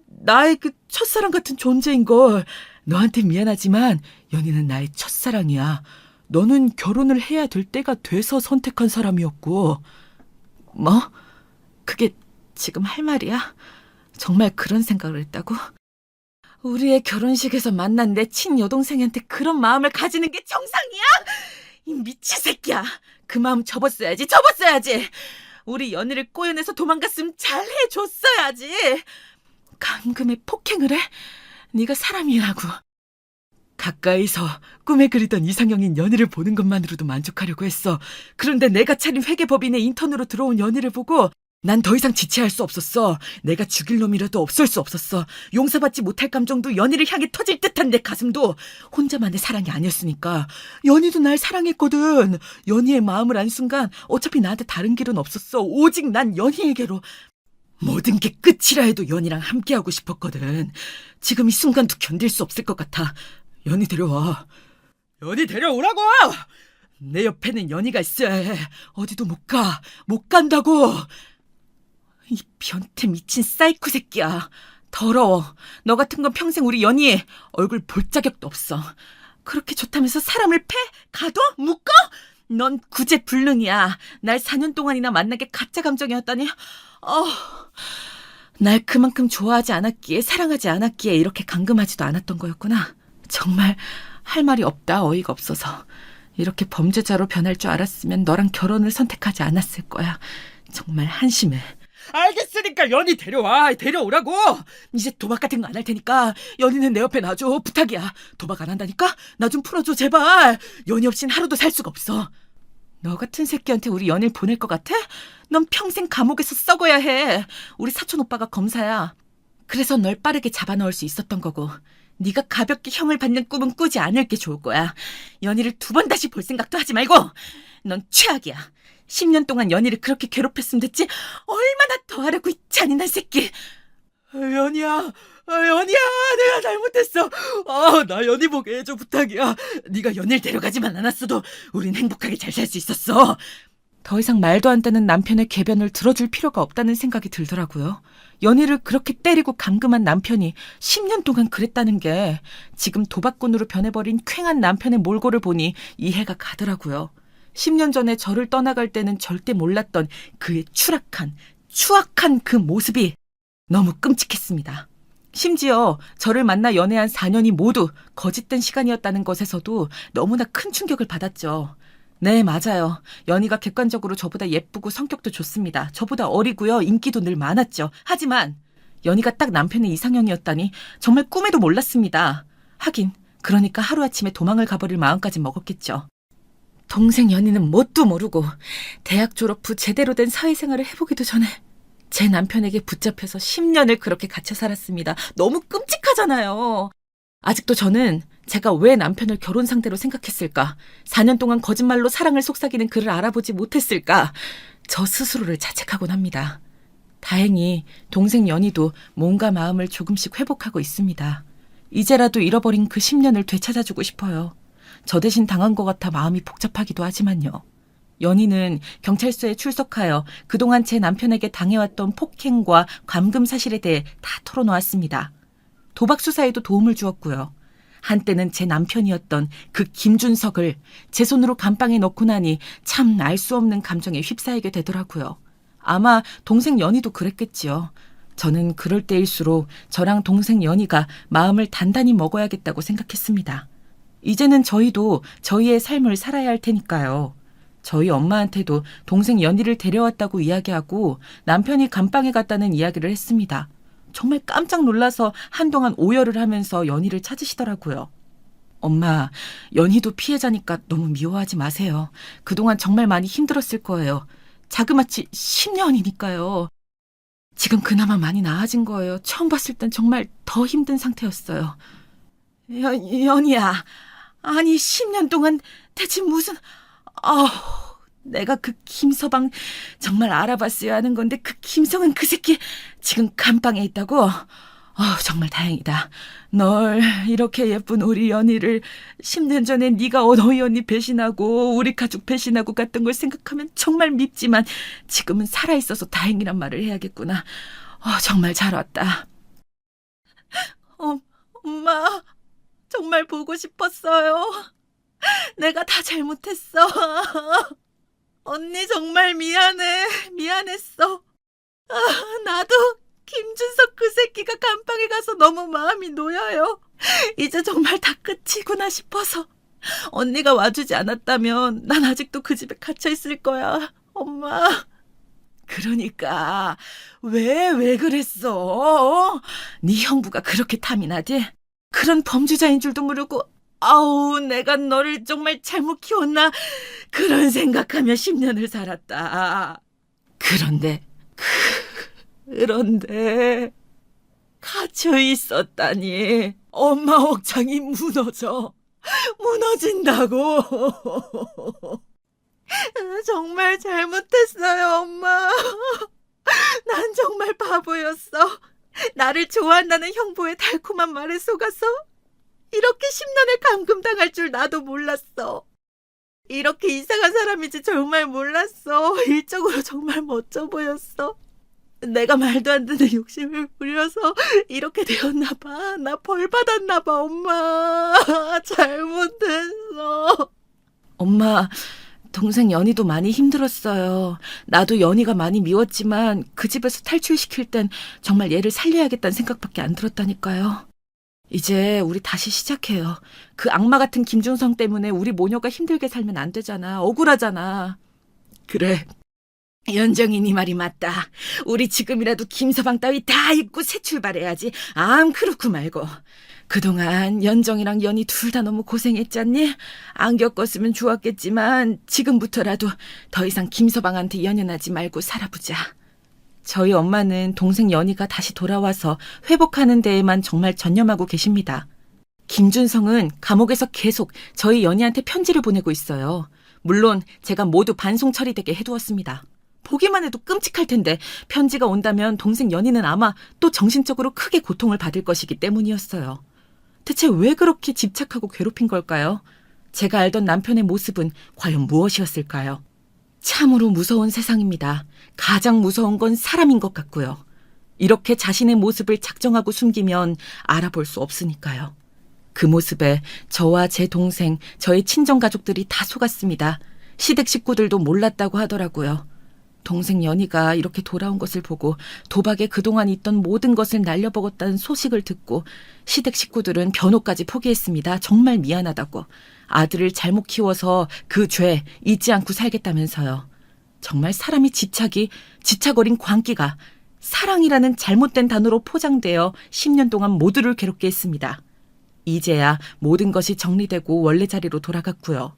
나의 그 첫사랑 같은 존재인 걸. 너한테 미안하지만 연희는 나의 첫사랑이야. 너는 결혼을 해야 될 때가 돼서 선택한 사람이었고. 뭐? 그게 지금 할 말이야? 정말 그런 생각을 했다고? 우리의 결혼식에서 만난 내 친여동생한테 그런 마음을 가지는 게 정상이야? 이 미친 새끼야. 그 마음 접었어야지. 우리 연희를 꼬여내서 도망갔으면 잘해줬어야지. 감금에 폭행을 해? 네가 사람이라고. 가까이서 꿈에 그리던 이상형인 연희를 보는 것만으로도 만족하려고 했어. 그런데 내가 차린 회계법인의 인턴으로 들어온 연희를 보고 난 더 이상 지체할 수 없었어. 내가 죽일 놈이라도 없앨 수 없었어. 용서받지 못할 감정도 연희를 향해 터질 듯한 내 가슴도 혼자만의 사랑이 아니었으니까. 연희도 날 사랑했거든. 연희의 마음을 안 순간 어차피 나한테 다른 길은 없었어. 오직 난 연희에게로. 모든 게 끝이라 해도 연희랑 함께하고 싶었거든. 지금 이 순간도 견딜 수 없을 것 같아. 연희 데려와. 연희 데려오라고! 내 옆에는 연희가 있어야 해. 어디도 못 가. 못 간다고. 이 변태 미친 사이코 새끼야. 더러워. 너 같은 건 평생 우리 연희 얼굴 볼 자격도 없어. 그렇게 좋다면서 사람을 패? 가둬? 묶어? 넌 구제불능이야. 날 4년 동안이나 만난 게 가짜 감정이었다니. 날 그만큼 좋아하지 않았기에, 사랑하지 않았기에 이렇게 감금하지도 않았던 거였구나. 정말 할 말이 없다. 어이가 없어서. 이렇게 범죄자로 변할 줄 알았으면 너랑 결혼을 선택하지 않았을 거야. 정말 한심해. 알겠으니까 연희 데려오라고. 이제 도박 같은 거 안 할 테니까 연희는 내 옆에 놔줘. 부탁이야. 도박 안 한다니까? 나 좀 풀어줘 제발. 연희 없인 하루도 살 수가 없어. 너 같은 새끼한테 우리 연희를 보낼 것 같아? 넌 평생 감옥에서 썩어야 해. 우리 사촌 오빠가 검사야. 그래서 널 빠르게 잡아넣을 수 있었던 거고. 네가 가볍게 형을 받는 꿈은 꾸지 않을 게 좋을 거야. 연희를 2번 다시 볼 생각도 하지 말고. 넌 최악이야. 10년 동안 연희를 그렇게 괴롭혔으면 됐지. 얼마나 더 하려고 이 잔인한 새끼. 연희야, 내가 잘못했어. 나 연희 보게 해줘. 부탁이야. 네가 연희를 데려가지만 않았어도 우린 행복하게 잘 살 수 있었어. 더 이상 말도 안 되는 남편의 궤변을 들어줄 필요가 없다는 생각이 들더라고요. 연희를 그렇게 때리고 감금한 남편이 10년 동안 그랬다는 게 지금 도박꾼으로 변해버린 쾌한 남편의 몰골을 보니 이해가 가더라고요. 10년 전에 저를 떠나갈 때는 절대 몰랐던 그의 추악한 그 모습이 너무 끔찍했습니다. 심지어 저를 만나 연애한 4년이 모두 거짓된 시간이었다는 것에서도 너무나 큰 충격을 받았죠. 네, 맞아요. 연희가 객관적으로 저보다 예쁘고 성격도 좋습니다. 저보다 어리고요. 인기도 늘 많았죠. 하지만 연희가 딱 남편의 이상형이었다니 정말 꿈에도 몰랐습니다. 하긴 그러니까 하루아침에 도망을 가버릴 마음까지 먹었겠죠. 동생 연희는 뭣도 모르고 대학 졸업 후 제대로 된 사회생활을 해보기도 전에 제 남편에게 붙잡혀서 10년을 그렇게 갇혀 살았습니다. 너무 끔찍하잖아요. 아직도 저는 제가 왜 남편을 결혼 상대로 생각했을까? 4년 동안 거짓말로 사랑을 속삭이는 그를 알아보지 못했을까? 저 스스로를 자책하곤 합니다. 다행히 동생 연희도 몸과 마음을 조금씩 회복하고 있습니다. 이제라도 잃어버린 그 10년을 되찾아주고 싶어요. 저 대신 당한 것 같아 마음이 복잡하기도 하지만요. 연희는 경찰서에 출석하여 그동안 제 남편에게 당해왔던 폭행과 감금 사실에 대해 다 털어놓았습니다. 도박 수사에도 도움을 주었고요. 한때는 제 남편이었던 그 김준석을 제 손으로 감방에 넣고 나니 참 알 수 없는 감정에 휩싸이게 되더라고요. 아마 동생 연희도 그랬겠지요. 저는 그럴 때일수록 저랑 동생 연희가 마음을 단단히 먹어야겠다고 생각했습니다. 이제는 저희도 저희의 삶을 살아야 할 테니까요. 저희 엄마한테도 동생 연희를 데려왔다고 이야기하고 남편이 감방에 갔다는 이야기를 했습니다. 정말 깜짝 놀라서 한동안 오열을 하면서 연희를 찾으시더라고요. 엄마, 연희도 피해자니까 너무 미워하지 마세요. 그동안 정말 많이 힘들었을 거예요. 자그마치 10년이니까요. 지금 그나마 많이 나아진 거예요. 처음 봤을 땐 정말 더 힘든 상태였어요. 연희야, 아니 10년 동안 대체 무슨... 내가 그 김서방 정말 알아봤어야 하는 건데 그 김성은 그 새끼 지금 감방에 있다고? 정말 다행이다. 널 이렇게 예쁜 우리 연희를 10년 전에 네가 너희 언니 배신하고 우리 가족 배신하고 갔던 걸 생각하면 정말 밉지만 지금은 살아있어서 다행이란 말을 해야겠구나. 정말 잘 왔다. 엄마, 정말 보고 싶었어요. 내가 다 잘못했어. 언니 정말 미안했어. 나도 김준석 그 새끼가 감방에 가서 너무 마음이 놓여요. 이제 정말 다 끝이구나 싶어서. 언니가 와주지 않았다면 난 아직도 그 집에 갇혀 있을 거야, 엄마. 그러니까 왜 그랬어? 네 형부가 그렇게 탐이 나지? 그런 범죄자인 줄도 모르고 내가 너를 정말 잘못 키웠나? 그런 생각하며 10년을 살았다. 그런데 갇혀 있었다니. 엄마 억장이 무너진다고. 정말 잘못했어요, 엄마. 난 정말 바보였어. 나를 좋아한다는 형부의 달콤한 말에 속아서 이렇게 10년을 감금당할 줄 나도 몰랐어. 이렇게 이상한 사람인지 정말 몰랐어. 일적으로 정말 멋져 보였어. 내가 말도 안 되는 욕심을 부려서 이렇게 되었나 봐. 나 벌 받았나 봐, 엄마. 잘못했어. 엄마, 동생 연희도 많이 힘들었어요. 나도 연희가 많이 미웠지만 그 집에서 탈출시킬 땐 정말 얘를 살려야겠다는 생각밖에 안 들었다니까요. 이제 우리 다시 시작해요. 그 악마 같은 김준성 때문에 우리 모녀가 힘들게 살면 안 되잖아. 억울하잖아. 그래. 연정이 네 말이 맞다. 우리 지금이라도 김서방 따위 다 잊고 새 출발해야지. 그렇고 말고. 그동안 연정이랑 연희 둘 다 너무 고생했잖니? 안 겪었으면 좋았겠지만 지금부터라도 더 이상 김서방한테 연연하지 말고 살아보자. 저희 엄마는 동생 연희가 다시 돌아와서 회복하는 데에만 정말 전념하고 계십니다. 김준성은 감옥에서 계속 저희 연희한테 편지를 보내고 있어요. 물론 제가 모두 반송 처리되게 해두었습니다. 보기만 해도 끔찍할 텐데 편지가 온다면 동생 연희는 아마 또 정신적으로 크게 고통을 받을 것이기 때문이었어요. 대체 왜 그렇게 집착하고 괴롭힌 걸까요? 제가 알던 남편의 모습은 과연 무엇이었을까요? 참으로 무서운 세상입니다. 가장 무서운 건 사람인 것 같고요. 이렇게 자신의 모습을 작정하고 숨기면 알아볼 수 없으니까요. 그 모습에 저와 제 동생, 저의 친정가족들이 다 속았습니다. 시댁 식구들도 몰랐다고 하더라고요. 동생 연희가 이렇게 돌아온 것을 보고 도박에 그동안 있던 모든 것을 날려먹었다는 소식을 듣고 시댁 식구들은 변호까지 포기했습니다. 정말 미안하다고. 아들을 잘못 키워서 그 죄 잊지 않고 살겠다면서요. 정말 사람이 집착 어린 광기가 사랑이라는 잘못된 단어로 포장되어 10년 동안 모두를 괴롭게 했습니다. 이제야 모든 것이 정리되고 원래 자리로 돌아갔고요.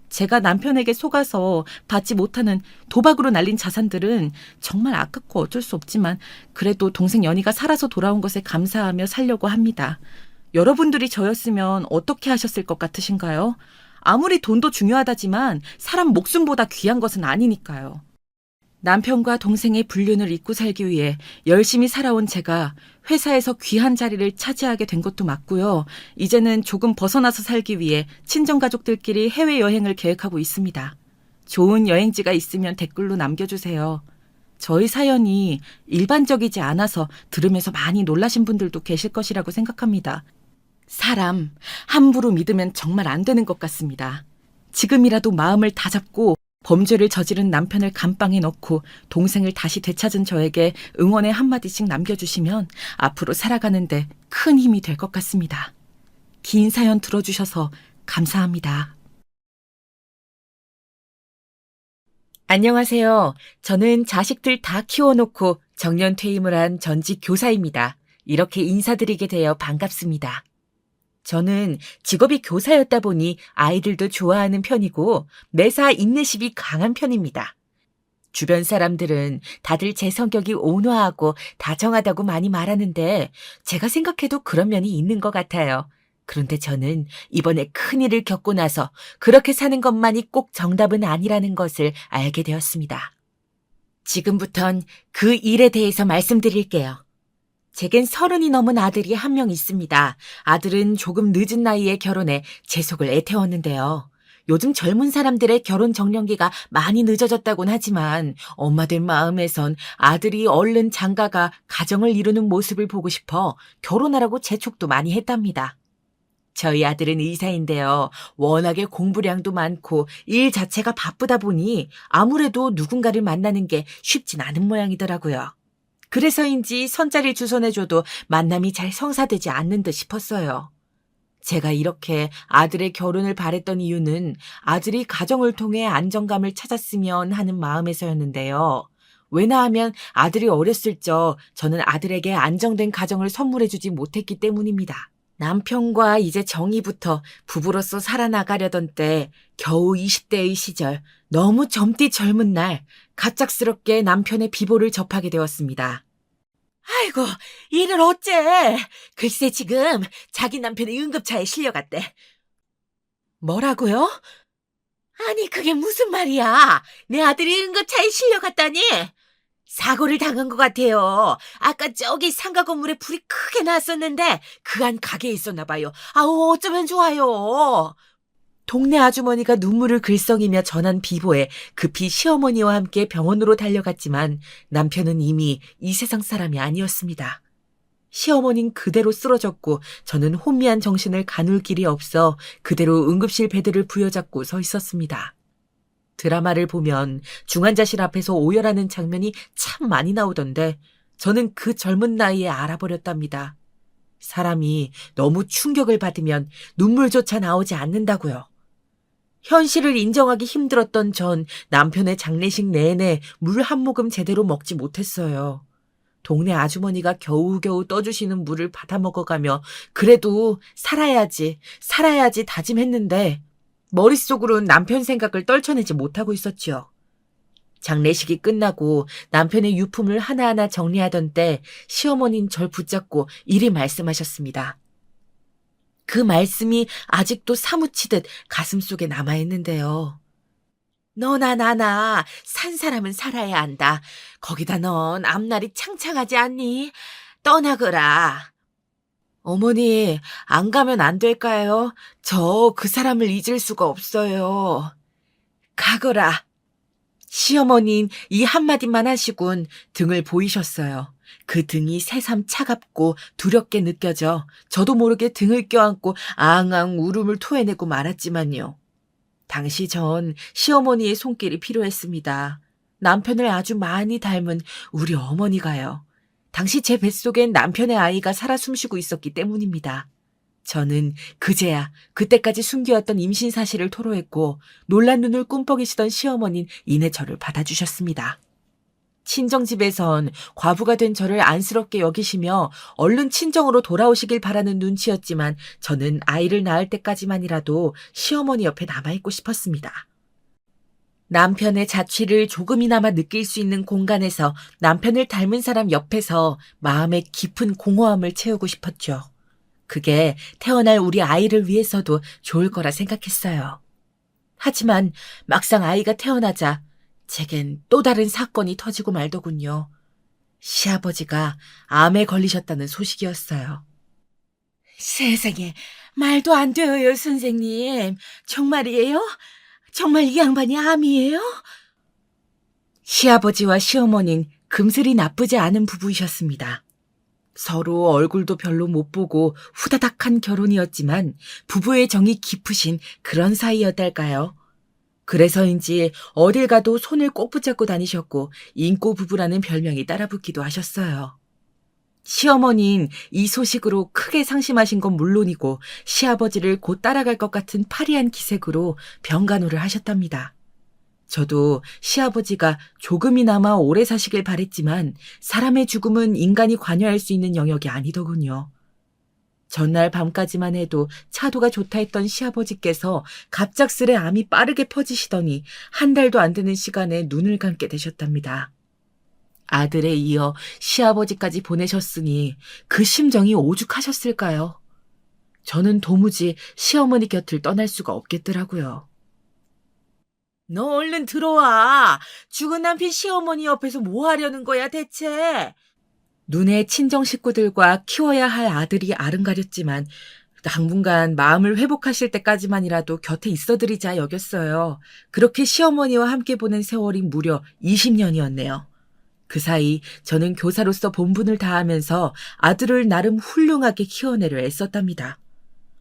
제가 남편에게 속아서 받지 못하는 도박으로 날린 자산들은 정말 아깝고 어쩔 수 없지만 그래도 동생 연희가 살아서 돌아온 것에 감사하며 살려고 합니다. 여러분들이 저였으면 어떻게 하셨을 것 같으신가요? 아무리 돈도 중요하다지만 사람 목숨보다 귀한 것은 아니니까요. 남편과 동생의 불륜을 잊고 살기 위해 열심히 살아온 제가 회사에서 귀한 자리를 차지하게 된 것도 맞고요. 이제는 조금 벗어나서 살기 위해 친정가족들끼리 해외여행을 계획하고 있습니다. 좋은 여행지가 있으면 댓글로 남겨주세요. 저희 사연이 일반적이지 않아서 들으면서 많이 놀라신 분들도 계실 것이라고 생각합니다. 사람 함부로 믿으면 정말 안 되는 것 같습니다. 지금이라도 마음을 다잡고 범죄를 저지른 남편을 감방에 넣고 동생을 다시 되찾은 저에게 응원의 한마디씩 남겨주시면 앞으로 살아가는데 큰 힘이 될 것 같습니다. 긴 사연 들어주셔서 감사합니다. 안녕하세요. 저는 자식들 다 키워놓고 정년 퇴임을 한 전직 교사입니다. 이렇게 인사드리게 되어 반갑습니다. 저는 직업이 교사였다 보니 아이들도 좋아하는 편이고 매사 인내심이 강한 편입니다. 주변 사람들은 다들 제 성격이 온화하고 다정하다고 많이 말하는데 제가 생각해도 그런 면이 있는 것 같아요. 그런데 저는 이번에 큰일을 겪고 나서 그렇게 사는 것만이 꼭 정답은 아니라는 것을 알게 되었습니다. 지금부턴 그 일에 대해서 말씀드릴게요. 제겐 30이 넘은 아들이 한 명 있습니다. 아들은 조금 늦은 나이에 결혼해 제 속을 애태웠는데요. 요즘 젊은 사람들의 결혼 정년기가 많이 늦어졌다곤 하지만 엄마들 마음에선 아들이 얼른 장가가 가정을 이루는 모습을 보고 싶어 결혼하라고 재촉도 많이 했답니다. 저희 아들은 의사인데요. 워낙에 공부량도 많고 일 자체가 바쁘다 보니 아무래도 누군가를 만나는 게 쉽진 않은 모양이더라고요. 그래서인지 선자를 주선해줘도 만남이 잘 성사되지 않는 듯 싶었어요. 제가 이렇게 아들의 결혼을 바랬던 이유는 아들이 가정을 통해 안정감을 찾았으면 하는 마음에서였는데요. 왜냐하면 아들이 어렸을 적 저는 아들에게 안정된 가정을 선물해주지 못했기 때문입니다. 남편과 이제 정이부터 부부로서 살아나가려던 때 겨우 20대의 시절 너무 젊디 젊은 날 갑작스럽게 남편의 비보를 접하게 되었습니다. 아이고, 이를 어째? 글쎄 지금 자기 남편이 응급차에 실려갔대. 뭐라고요? 아니 그게 무슨 말이야? 내 아들이 응급차에 실려갔다니? 사고를 당한 것 같아요. 아까 저기 상가 건물에 불이 크게 났었는데 그 안 가게에 있었나 봐요. 아우 어쩌면 좋아요. 동네 아주머니가 눈물을 글썽이며 전한 비보에 급히 시어머니와 함께 병원으로 달려갔지만 남편은 이미 이 세상 사람이 아니었습니다. 시어머니는 그대로 쓰러졌고 저는 혼미한 정신을 가눌 길이 없어 그대로 응급실 베드를 부여잡고 서 있었습니다. 드라마를 보면 중환자실 앞에서 오열하는 장면이 참 많이 나오던데 저는 그 젊은 나이에 알아버렸답니다. 사람이 너무 충격을 받으면 눈물조차 나오지 않는다고요. 현실을 인정하기 힘들었던 전 남편의 장례식 내내 물 한 모금 제대로 먹지 못했어요. 동네 아주머니가 겨우겨우 떠주시는 물을 받아 먹어가며 그래도 살아야지 다짐했는데 머릿속으로는 남편 생각을 떨쳐내지 못하고 있었지요. 장례식이 끝나고 남편의 유품을 하나하나 정리하던 때 시어머니는 절 붙잡고 이리 말씀하셨습니다. 그 말씀이 아직도 사무치듯 가슴속에 남아있는데요. 너나 나나 산 사람은 살아야 한다. 거기다 넌 앞날이 창창하지 않니? 떠나거라. 어머니, 안 가면 안 될까요? 저 그 사람을 잊을 수가 없어요. 가거라. 시어머니는 이 한마디만 하시곤 등을 보이셨어요. 그 등이 새삼 차갑고 두렵게 느껴져 저도 모르게 등을 껴안고 앙앙 울음을 토해내고 말았지만요. 당시 전 시어머니의 손길이 필요했습니다. 남편을 아주 많이 닮은 우리 어머니가요. 당시 제 뱃속엔 남편의 아이가 살아 숨쉬고 있었기 때문입니다. 저는 그제야 그때까지 숨겨왔던 임신 사실을 토로했고 놀란 눈을 꿈뻑이시던 시어머니는 이내 저를 받아주셨습니다. 친정집에선 과부가 된 저를 안쓰럽게 여기시며 얼른 친정으로 돌아오시길 바라는 눈치였지만 저는 아이를 낳을 때까지만이라도 시어머니 옆에 남아있고 싶었습니다. 남편의 자취를 조금이나마 느낄 수 있는 공간에서 남편을 닮은 사람 옆에서 마음의 깊은 공허함을 채우고 싶었죠. 그게 태어날 우리 아이를 위해서도 좋을 거라 생각했어요. 하지만 막상 아이가 태어나자 제겐 또 다른 사건이 터지고 말더군요. 시아버지가 암에 걸리셨다는 소식이었어요. 세상에, 말도 안 돼요, 선생님. 정말이에요? 정말 이 양반이 암이에요? 시아버지와 시어머니는 금슬이 나쁘지 않은 부부이셨습니다. 서로 얼굴도 별로 못 보고 후다닥한 결혼이었지만 부부의 정이 깊으신 그런 사이였달까요? 그래서인지 어딜 가도 손을 꼭 붙잡고 다니셨고 인꼬 부부라는 별명이 따라붙기도 하셨어요. 시어머니는 이 소식으로 크게 상심하신 건 물론이고 시아버지를 곧 따라갈 것 같은 파리한 기색으로 병간호를 하셨답니다. 저도 시아버지가 조금이나마 오래 사시길 바랬지만 사람의 죽음은 인간이 관여할 수 있는 영역이 아니더군요. 전날 밤까지만 해도 차도가 좋다 했던 시아버지께서 갑작스레 암이 빠르게 퍼지시더니 한 달도 안 되는 시간에 눈을 감게 되셨답니다. 아들에 이어 시아버지까지 보내셨으니 그 심정이 오죽하셨을까요? 저는 도무지 시어머니 곁을 떠날 수가 없겠더라고요. 너 얼른 들어와. 죽은 남편 시어머니 옆에서 뭐 하려는 거야 대체? 눈에 친정 식구들과 키워야 할 아들이 아른가렸지만 당분간 마음을 회복하실 때까지만이라도 곁에 있어드리자 여겼어요. 그렇게 시어머니와 함께 보낸 세월이 무려 20년이었네요. 그 사이 저는 교사로서 본분을 다하면서 아들을 나름 훌륭하게 키워내려 애썼답니다.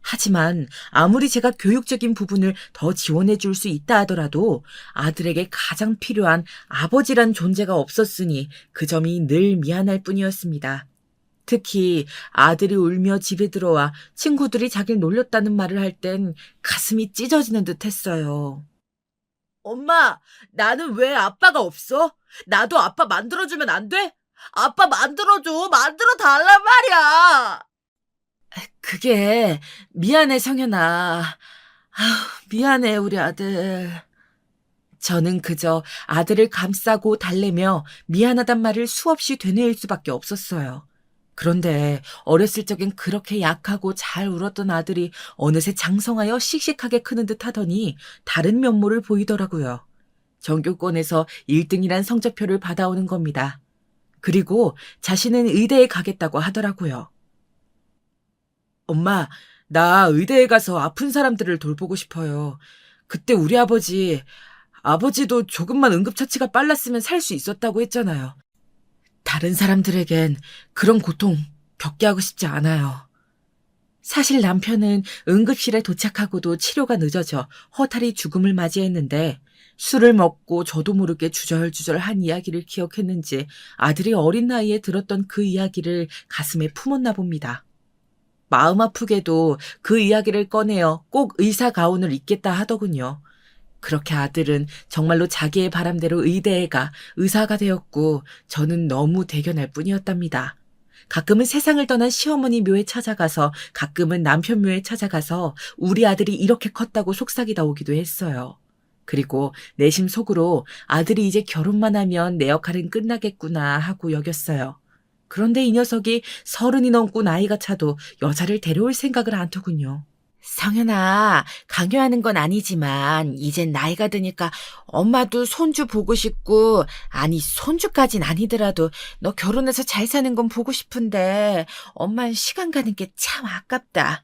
하지만 아무리 제가 교육적인 부분을 더 지원해 줄 수 있다 하더라도 아들에게 가장 필요한 아버지란 존재가 없었으니 그 점이 늘 미안할 뿐이었습니다. 특히 아들이 울며 집에 들어와 친구들이 자기를 놀렸다는 말을 할 땐 가슴이 찢어지는 듯 했어요. 엄마, 나는 왜 아빠가 없어? 나도 아빠 만들어주면 안 돼? 아빠 만들어줘. 만들어 달란 말이야. 그게 미안해, 성현아. 미안해, 우리 아들. 저는 그저 아들을 감싸고 달래며 미안하단 말을 수없이 되뇌일 수밖에 없었어요. 그런데 어렸을 적엔 그렇게 약하고 잘 울었던 아들이 어느새 장성하여 씩씩하게 크는 듯 하더니 다른 면모를 보이더라고요. 전교권에서 1등이란 성적표를 받아오는 겁니다. 그리고 자신은 의대에 가겠다고 하더라고요. 엄마, 나 의대에 가서 아픈 사람들을 돌보고 싶어요. 그때 우리 아버지도 조금만 응급처치가 빨랐으면 살 수 있었다고 했잖아요. 다른 사람들에겐 그런 고통 겪게 하고 싶지 않아요. 사실 남편은 응급실에 도착하고도 치료가 늦어져 허탈히 죽음을 맞이했는데 술을 먹고 저도 모르게 주절주절한 이야기를 기억했는지 아들이 어린 나이에 들었던 그 이야기를 가슴에 품었나 봅니다. 마음 아프게도 그 이야기를 꺼내어 꼭 의사 가운을 입겠다 하더군요. 그렇게 아들은 정말로 자기의 바람대로 의대에 가 의사가 되었고 저는 너무 대견할 뿐이었답니다. 가끔은 세상을 떠난 시어머니 묘에 찾아가서 가끔은 남편 묘에 찾아가서 우리 아들이 이렇게 컸다고 속삭이다 오기도 했어요. 그리고 내심 속으로 아들이 이제 결혼만 하면 내 역할은 끝나겠구나 하고 여겼어요. 그런데 이 녀석이 30이 넘고 나이가 차도 여자를 데려올 생각을 안 하더군요. 성현아, 강요하는 건 아니지만 이젠 나이가 드니까 엄마도 손주 보고 싶고, 아니 손주까진 아니더라도 너 결혼해서 잘 사는 건 보고 싶은데 엄마는 시간 가는 게 참 아깝다.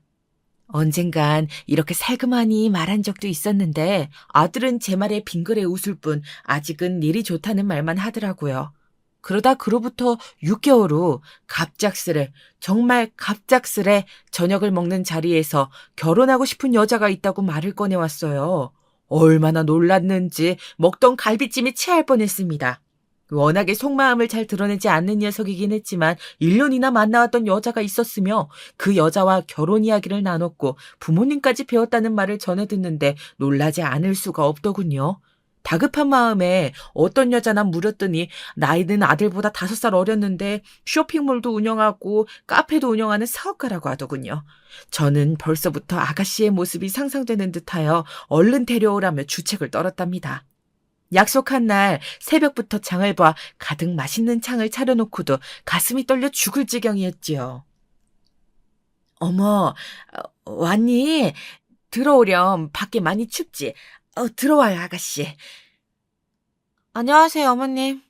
언젠간 이렇게 살그머니 말한 적도 있었는데 아들은 제 말에 빙그레 웃을 뿐 아직은 일이 좋다는 말만 하더라고요. 그러다 그로부터 6개월 후 갑작스레, 정말 갑작스레 저녁을 먹는 자리에서 결혼하고 싶은 여자가 있다고 말을 꺼내왔어요. 얼마나 놀랐는지 먹던 갈비찜이 체할 뻔했습니다. 워낙에 속마음을 잘 드러내지 않는 녀석이긴 했지만 1년이나 만나왔던 여자가 있었으며 그 여자와 결혼 이야기를 나눴고 부모님까지 배웠다는 말을 전해 듣는데 놀라지 않을 수가 없더군요. 다급한 마음에 어떤 여자나 물었더니 나이는 아들보다 5살 어렸는데 쇼핑몰도 운영하고 카페도 운영하는 사업가라고 하더군요. 저는 벌써부터 아가씨의 모습이 상상되는 듯하여 얼른 데려오라며 주책을 떨었답니다. 약속한 날 새벽부터 장을 봐 가득 맛있는 창을 차려놓고도 가슴이 떨려 죽을 지경이었지요. 어머, 왔니? 들어오렴. 밖에 많이 춥지? 들어와요, 아가씨. 안녕하세요, 어머님.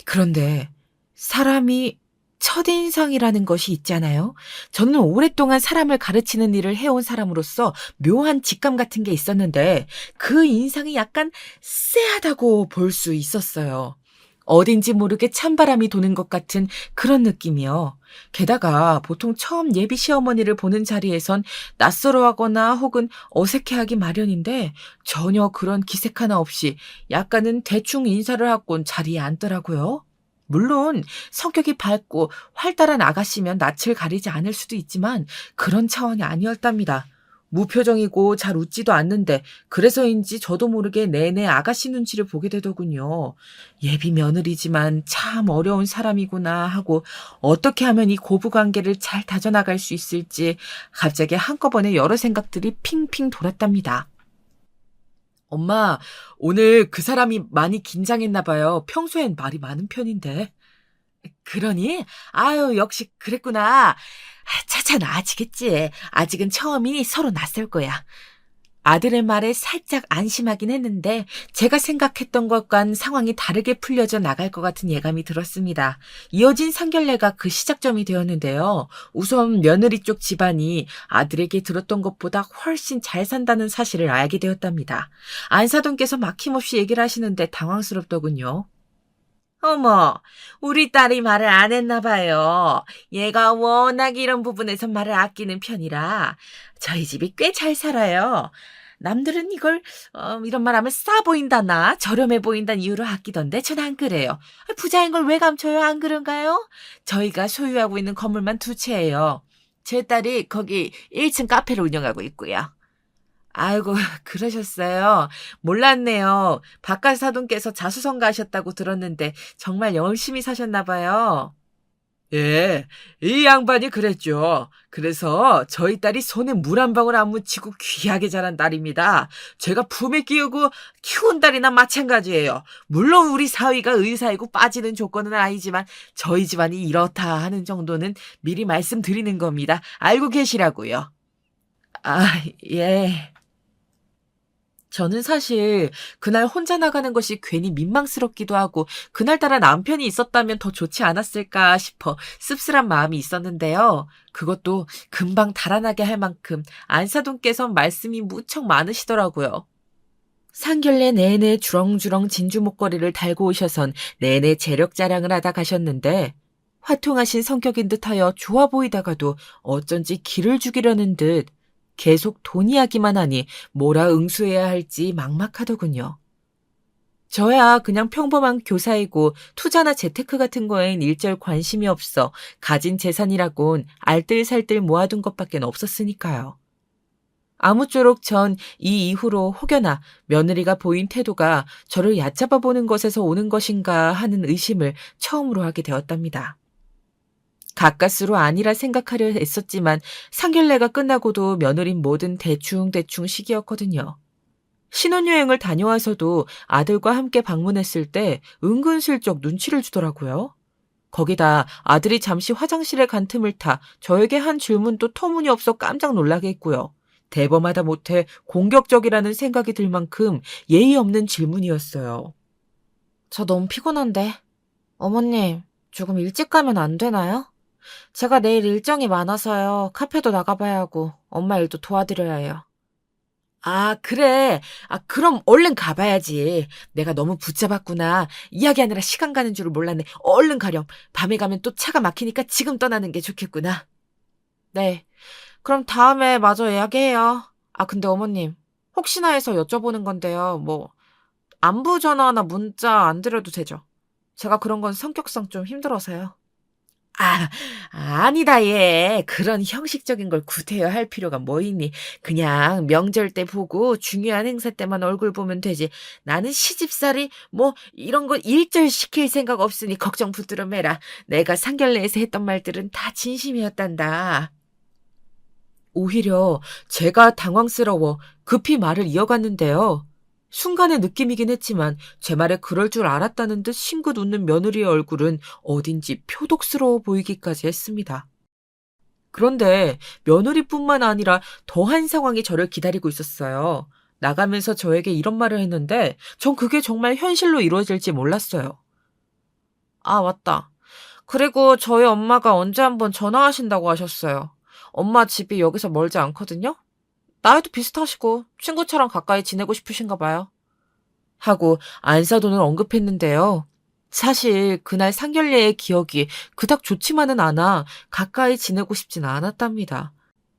그런데 사람이 첫인상이라는 것이 있잖아요. 저는 오랫동안 사람을 가르치는 일을 해온 사람으로서 묘한 직감 같은 게 있었는데 그 인상이 약간 쎄하다고 볼 수 있었어요. 어딘지 모르게 찬바람이 도는 것 같은 그런 느낌이요. 게다가 보통 처음 예비 시어머니를 보는 자리에선 낯설어하거나 혹은 어색해하기 마련인데 전혀 그런 기색 하나 없이 약간은 대충 인사를 하곤 자리에 앉더라고요. 물론 성격이 밝고 활달한 아가씨면 낯을 가리지 않을 수도 있지만 그런 차원이 아니었답니다. 무표정이고 잘 웃지도 않는데 그래서인지 저도 모르게 내내 아가씨 눈치를 보게 되더군요. 예비 며느리지만 참 어려운 사람이구나 하고 어떻게 하면 이 고부관계를 잘 다져나갈 수 있을지 갑자기 한꺼번에 여러 생각들이 핑핑 돌았답니다. 엄마, 오늘 그 사람이 많이 긴장했나 봐요. 평소엔 말이 많은 편인데. 그러니? 아유, 역시 그랬구나. 차차 나아지겠지. 아직은 처음이니 서로 낯설 거야. 아들의 말에 살짝 안심하긴 했는데 제가 생각했던 것과는 상황이 다르게 풀려져 나갈 것 같은 예감이 들었습니다. 이어진 상견례가 그 시작점이 되었는데요. 우선 며느리 쪽 집안이 아들에게 들었던 것보다 훨씬 잘 산다는 사실을 알게 되었답니다. 안사돈께서 막힘없이 얘기를 하시는데 당황스럽더군요. 어머, 우리 딸이 말을 안 했나 봐요. 얘가 워낙 이런 부분에서 말을 아끼는 편이라 저희 집이 꽤 잘 살아요. 남들은 이걸 이런 말 하면 싸 보인다나 저렴해 보인다는 이유로 아끼던데 전 안 그래요. 부자인 걸 왜 감춰요? 안 그런가요? 저희가 소유하고 있는 건물만 2채예요. 제 딸이 거기 1층 카페를 운영하고 있고요. 아이고, 그러셨어요. 몰랐네요. 바깥 사돈께서 자수성가 하셨다고 들었는데 정말 열심히 사셨나 봐요. 예, 이 양반이 그랬죠. 그래서 저희 딸이 손에 물 한 방울 안 묻히고 귀하게 자란 딸입니다. 제가 품에 끼우고 키운 딸이나 마찬가지예요. 물론 우리 사위가 의사이고 빠지는 조건은 아니지만 저희 집안이 이렇다 하는 정도는 미리 말씀드리는 겁니다. 알고 계시라고요. 아, 예. 저는 사실 그날 혼자 나가는 것이 괜히 민망스럽기도 하고 그날따라 남편이 있었다면 더 좋지 않았을까 싶어 씁쓸한 마음이 있었는데요. 그것도 금방 달아나게 할 만큼 안사돈께선 말씀이 무척 많으시더라고요. 상견례 내내 주렁주렁 진주 목걸이를 달고 오셔선 내내 재력 자랑을 하다 가셨는데 화통하신 성격인 듯하여 좋아 보이다가도 어쩐지 기를 죽이려는 듯 계속 돈 이야기만 하니 뭐라 응수해야 할지 막막하더군요. 저야 그냥 평범한 교사이고 투자나 재테크 같은 거엔 일절 관심이 없어 가진 재산이라곤 알뜰살뜰 모아둔 것밖엔 없었으니까요. 아무쪼록 전 이 이후로 혹여나 며느리가 보인 태도가 저를 얕잡아 보는 것에서 오는 것인가 하는 의심을 처음으로 하게 되었답니다. 가까스로 아니라 생각하려 애썼지만 상견례가 끝나고도 며느린 뭐든 대충대충 시기였거든요. 신혼여행을 다녀와서도 아들과 함께 방문했을 때 은근슬쩍 눈치를 주더라고요. 거기다 아들이 잠시 화장실에 간 틈을 타 저에게 한 질문도 터무니없어 깜짝 놀라게 했고요. 대범하다 못해 공격적이라는 생각이 들 만큼 예의 없는 질문이었어요. 저 너무 피곤한데. 어머님, 조금 일찍 가면 안 되나요? 제가 내일 일정이 많아서요. 카페도 나가봐야 하고 엄마 일도 도와드려야 해요. 아, 그래. 아, 그럼 얼른 가봐야지. 내가 너무 붙잡았구나. 이야기하느라 시간 가는 줄을 몰랐네. 얼른 가렴. 밤에 가면 또 차가 막히니까 지금 떠나는 게 좋겠구나. 네. 그럼 다음에 마저 예약해요. 아, 근데 어머님, 혹시나 해서 여쭤보는 건데요. 안부 전화나 문자 안 드려도 되죠? 제가 그런 건 성격상 좀 힘들어서요. 아, 아니다, 얘. 그런 형식적인 걸 구태여 할 필요가 뭐 있니? 그냥 명절 때 보고 중요한 행사 때만 얼굴 보면 되지. 나는 시집살이 이런 거 일절 시킬 생각 없으니 걱정 붙들어 매라. 내가 상견례에서 했던 말들은 다 진심이었단다. 오히려 제가 당황스러워 급히 말을 이어갔는데요. 순간의 느낌이긴 했지만 제 말에 그럴 줄 알았다는 듯 싱긋 웃는 며느리의 얼굴은 어딘지 표독스러워 보이기까지 했습니다. 그런데 며느리뿐만 아니라 더한 상황이 저를 기다리고 있었어요. 나가면서 저에게 이런 말을 했는데 전 그게 정말 현실로 이루어질지 몰랐어요. 아, 맞다. 그리고 저희 엄마가 언제 한번 전화하신다고 하셨어요. 엄마 집이 여기서 멀지 않거든요? 나이도 비슷하시고 친구처럼 가까이 지내고 싶으신가 봐요. 하고 안사돈을 언급했는데요. 사실 그날 상견례의 기억이 그닥 좋지만은 않아 가까이 지내고 싶진 않았답니다.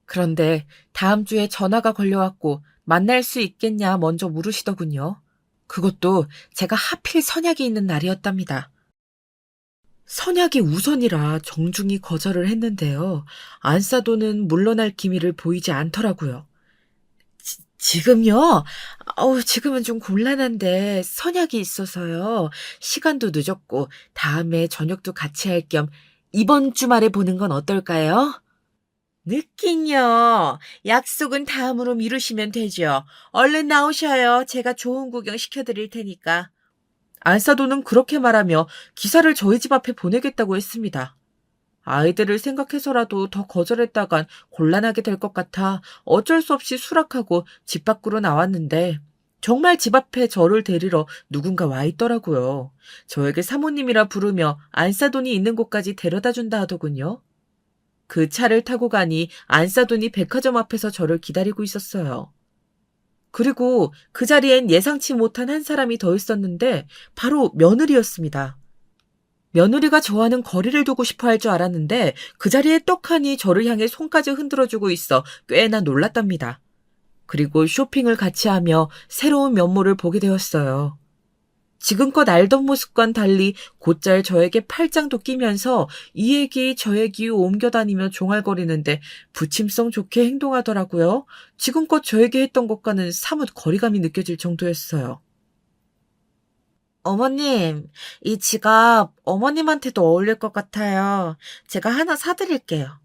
그런데 다음 주에 전화가 걸려왔고 만날 수 있겠냐 먼저 물으시더군요. 그것도 제가 하필 선약이 있는 날이었답니다. 선약이 우선이라 정중히 거절을 했는데요. 안사돈은 물러날 기미를 보이지 않더라고요. 지금요? 지금은 좀 곤란한데 선약이 있어서요. 시간도 늦었고 다음에 저녁도 같이 할 겸 이번 주말에 보는 건 어떨까요? 느낀요. 약속은 다음으로 미루시면 되죠. 얼른 나오셔요. 제가 좋은 구경 시켜드릴 테니까. 안사도는 그렇게 말하며 기사를 저희 집 앞에 보내겠다고 했습니다. 아이들을 생각해서라도 더 거절했다간 곤란하게 될 것 같아 어쩔 수 없이 수락하고 집 밖으로 나왔는데 정말 집 앞에 저를 데리러 누군가 와 있더라고요. 저에게 사모님이라 부르며 안사돈이 있는 곳까지 데려다 준다 하더군요. 그 차를 타고 가니 안사돈이 백화점 앞에서 저를 기다리고 있었어요. 그리고 그 자리엔 예상치 못한 한 사람이 더 있었는데 바로 며느리였습니다. 며느리가 저와는 거리를 두고 싶어 할 줄 알았는데 그 자리에 떡하니 저를 향해 손까지 흔들어주고 있어 꽤나 놀랐답니다. 그리고 쇼핑을 같이 하며 새로운 면모를 보게 되었어요. 지금껏 알던 모습과는 달리 곧잘 저에게 팔짱도 끼면서 이 얘기 저 얘기 옮겨다니며 종알거리는데 부침성 좋게 행동하더라고요. 지금껏 저에게 했던 것과는 사뭇 거리감이 느껴질 정도였어요. 어머님, 이 지갑 어머님한테도 어울릴 것 같아요. 제가 하나 사드릴게요.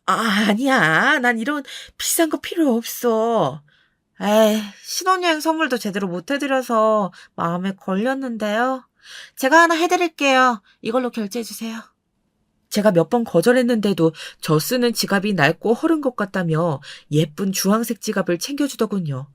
아, 아니야. 난 이런 비싼 거 필요 없어. 에이, 신혼여행 선물도 제대로 못 해드려서 마음에 걸렸는데요. 제가 하나 해드릴게요. 이걸로 결제해주세요. 제가 몇 번 거절했는데도 저 쓰는 지갑이 낡고 허른 것 같다며 예쁜 주황색 지갑을 챙겨주더군요.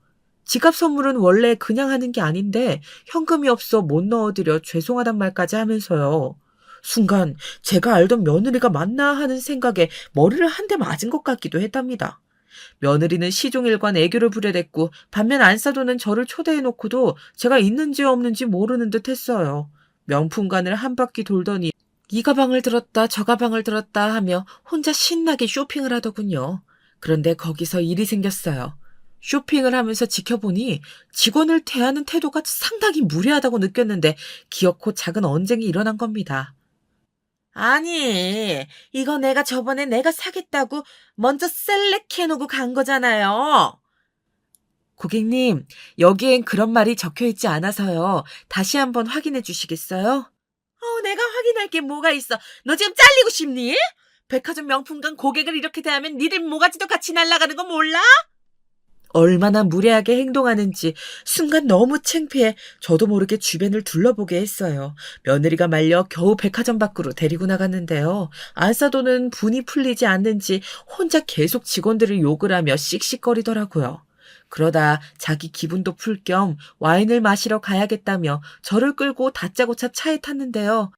지갑 선물은 원래 그냥 하는 게 아닌데 현금이 없어 못 넣어드려 죄송하단 말까지 하면서요. 순간 제가 알던 며느리가 맞나 하는 생각에 머리를 한 대 맞은 것 같기도 했답니다. 며느리는 시종일관 애교를 부려댔고 반면 안사도는 저를 초대해놓고도 제가 있는지 없는지 모르는 듯 했어요. 명품관을 한 바퀴 돌더니 이 가방을 들었다 저 가방을 들었다 하며 혼자 신나게 쇼핑을 하더군요. 그런데 거기서 일이 생겼어요. 쇼핑을 하면서 지켜보니 직원을 대하는 태도가 상당히 무례하다고 느꼈는데 기어코 작은 언쟁이 일어난 겁니다. 아니, 이거 내가 저번에 내가 사겠다고 먼저 셀렉해놓고 간 거잖아요. 고객님, 여기엔 그런 말이 적혀 있지 않아서요. 다시 한번 확인해 주시겠어요? 내가 확인할 게 뭐가 있어. 너 지금 잘리고 싶니? 백화점 명품관 고객을 이렇게 대하면 니들 모가지도 같이 날아가는 거 몰라? 얼마나 무례하게 행동하는지 순간 너무 창피해 저도 모르게 주변을 둘러보게 했어요. 며느리가 말려 겨우 백화점 밖으로 데리고 나갔는데요. 안사도는 분이 풀리지 않는지 혼자 계속 직원들을 욕을 하며 씩씩거리더라고요. 그러다 자기 기분도 풀 겸 와인을 마시러 가야겠다며 저를 끌고 다짜고짜 차에 탔는데요.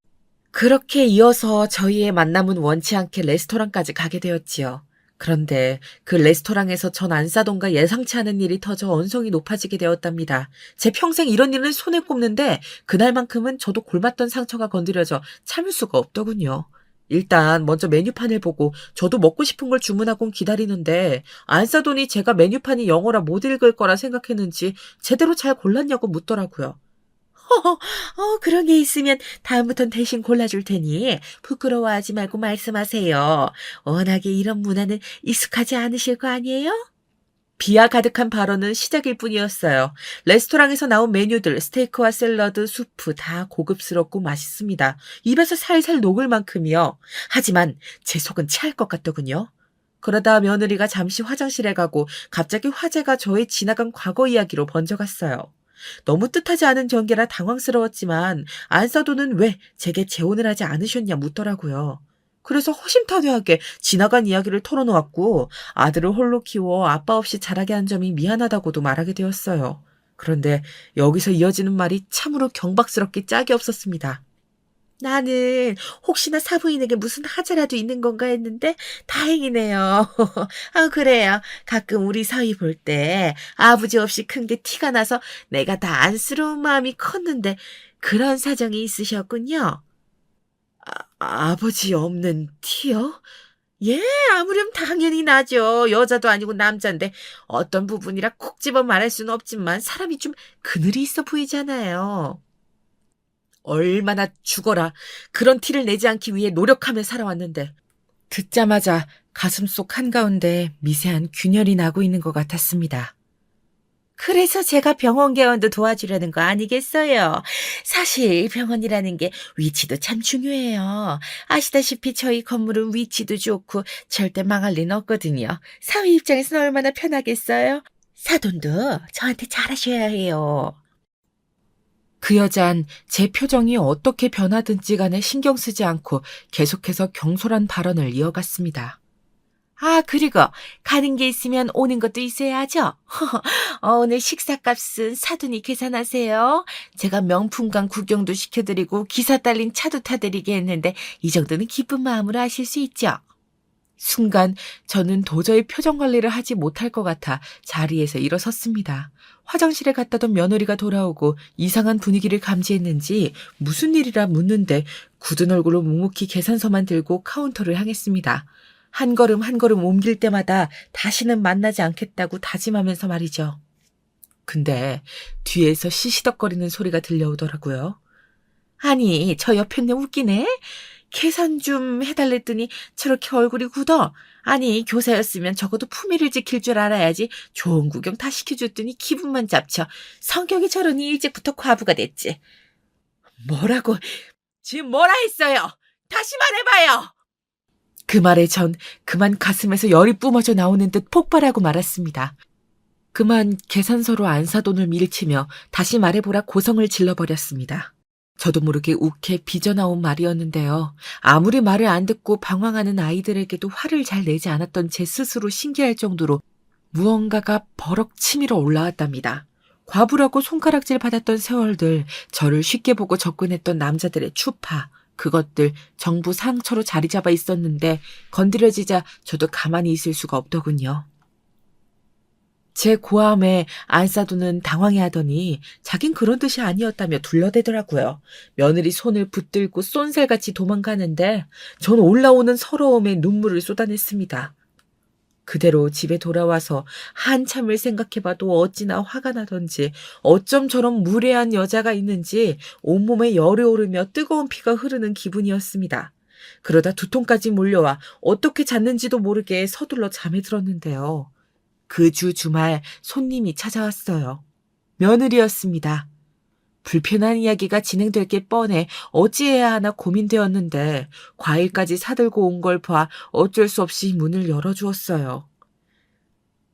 그렇게 이어서 저희의 만남은 원치 않게 레스토랑까지 가게 되었지요. 그런데 그 레스토랑에서 전 안사돈과 예상치 않은 일이 터져 언성이 높아지게 되었답니다. 제 평생 이런 일은 손에 꼽는데 그날만큼은 저도 골맞던 상처가 건드려져 참을 수가 없더군요. 일단 먼저 메뉴판을 보고 저도 먹고 싶은 걸 주문하곤 기다리는데 안 싸더니 제가 메뉴판이 영어라 못 읽을 거라 생각했는지 제대로 잘 골랐냐고 묻더라고요. 그런 게 있으면 다음부턴 대신 골라줄 테니 부끄러워하지 말고 말씀하세요. 워낙에 이런 문화는 익숙하지 않으실 거 아니에요? 비하 가득한 발언은 시작일 뿐이었어요. 레스토랑에서 나온 메뉴들, 스테이크와 샐러드, 수프 다 고급스럽고 맛있습니다. 입에서 살살 녹을 만큼이요. 하지만 제 속은 체할 것 같더군요. 그러다 며느리가 잠시 화장실에 가고 갑자기 화제가 저의 지나간 과거 이야기로 번져갔어요. 너무 뜻하지 않은 전개라 당황스러웠지만 안사도는 왜 제게 재혼을 하지 않으셨냐 묻더라고요. 그래서 허심탄회하게 지나간 이야기를 털어놓았고 아들을 홀로 키워 아빠 없이 자라게 한 점이 미안하다고도 말하게 되었어요. 그런데 여기서 이어지는 말이 참으로 경박스럽게 짝이 없었습니다. 나는 혹시나 사부인에게 무슨 하자라도 있는 건가 했는데 다행이네요. 그래요. 가끔 우리 사위 볼 때 아버지 없이 큰 게 티가 나서 내가 다 안쓰러운 마음이 컸는데 그런 사정이 있으셨군요. 아버지 없는 티요? 예, 아무렴 당연히 나죠. 여자도 아니고 남잔데 어떤 부분이라 콕 집어 말할 수는 없지만 사람이 좀 그늘이 있어 보이잖아요. 얼마나 죽어라. 그런 티를 내지 않기 위해 노력하며 살아왔는데. 듣자마자 가슴속 한가운데 미세한 균열이 나고 있는 것 같았습니다. 그래서 제가 병원 개원도 도와주려는 거 아니겠어요? 사실 병원이라는 게 위치도 참 중요해요. 아시다시피 저희 건물은 위치도 좋고 절대 망할 리는 없거든요. 사위 입장에서는 얼마나 편하겠어요? 사돈도 저한테 잘하셔야 해요. 그 여잔 제 표정이 어떻게 변하든지 간에 신경 쓰지 않고 계속해서 경솔한 발언을 이어갔습니다. 그리고 가는 게 있으면 오는 것도 있어야죠. 오늘 식사값은 사돈이 계산하세요. 제가 명품관 구경도 시켜드리고 기사 딸린 차도 타드리게 했는데 이 정도는 기쁜 마음으로 하실 수 있죠. 순간 저는 도저히 표정 관리를 하지 못할 것 같아 자리에서 일어섰습니다. 화장실에 갔다 던 며느리가 돌아오고 이상한 분위기를 감지했는지 무슨 일이라 묻는데 굳은 얼굴로 묵묵히 계산서만 들고 카운터를 향했습니다. 한 걸음 한 걸음 옮길 때마다 다시는 만나지 않겠다고 다짐하면서 말이죠. 근데 뒤에서 시시덕거리는 소리가 들려오더라고요. 아니, 저 옆에 웃기네? 계산 좀 해달랬더니 저렇게 얼굴이 굳어. 아니, 교사였으면 적어도 품위를 지킬 줄 알아야지. 좋은 구경 다 시켜줬더니 기분만 잡쳐. 성격이 저러니 일찍부터 과부가 됐지. 뭐라고? 지금 뭐라 했어요? 다시 말해봐요. 그 말에 전 그만 가슴에서 열이 뿜어져 나오는 듯 폭발하고 말았습니다. 그만 계산서로 안사돈을 밀치며 다시 말해보라 고성을 질러버렸습니다. 저도 모르게 욱해 빚어나온 말이었는데요. 아무리 말을 안 듣고 방황하는 아이들에게도 화를 잘 내지 않았던 제 스스로 신기할 정도로 무언가가 버럭 치밀어 올라왔답니다. 과부라고 손가락질 받았던 세월들, 저를 쉽게 보고 접근했던 남자들의 추파, 그것들 전부 상처로 자리 잡아 있었는데 건드려지자 저도 가만히 있을 수가 없더군요. 제 고함에 안사도는 당황해하더니 자긴 그런 뜻이 아니었다며 둘러대더라고요. 며느리 손을 붙들고 쏜살같이 도망가는데 전 올라오는 서러움에 눈물을 쏟아냈습니다. 그대로 집에 돌아와서 한참을 생각해봐도 어찌나 화가 나던지 어쩜 저런 무례한 여자가 있는지 온몸에 열이 오르며 뜨거운 피가 흐르는 기분이었습니다. 그러다 두통까지 몰려와 어떻게 잤는지도 모르게 서둘러 잠에 들었는데요. 그 주 주말 손님이 찾아왔어요. 며느리였습니다. 불편한 이야기가 진행될 게 뻔해 어찌해야 하나 고민되었는데 과일까지 사들고 온 걸 봐 어쩔 수 없이 문을 열어주었어요.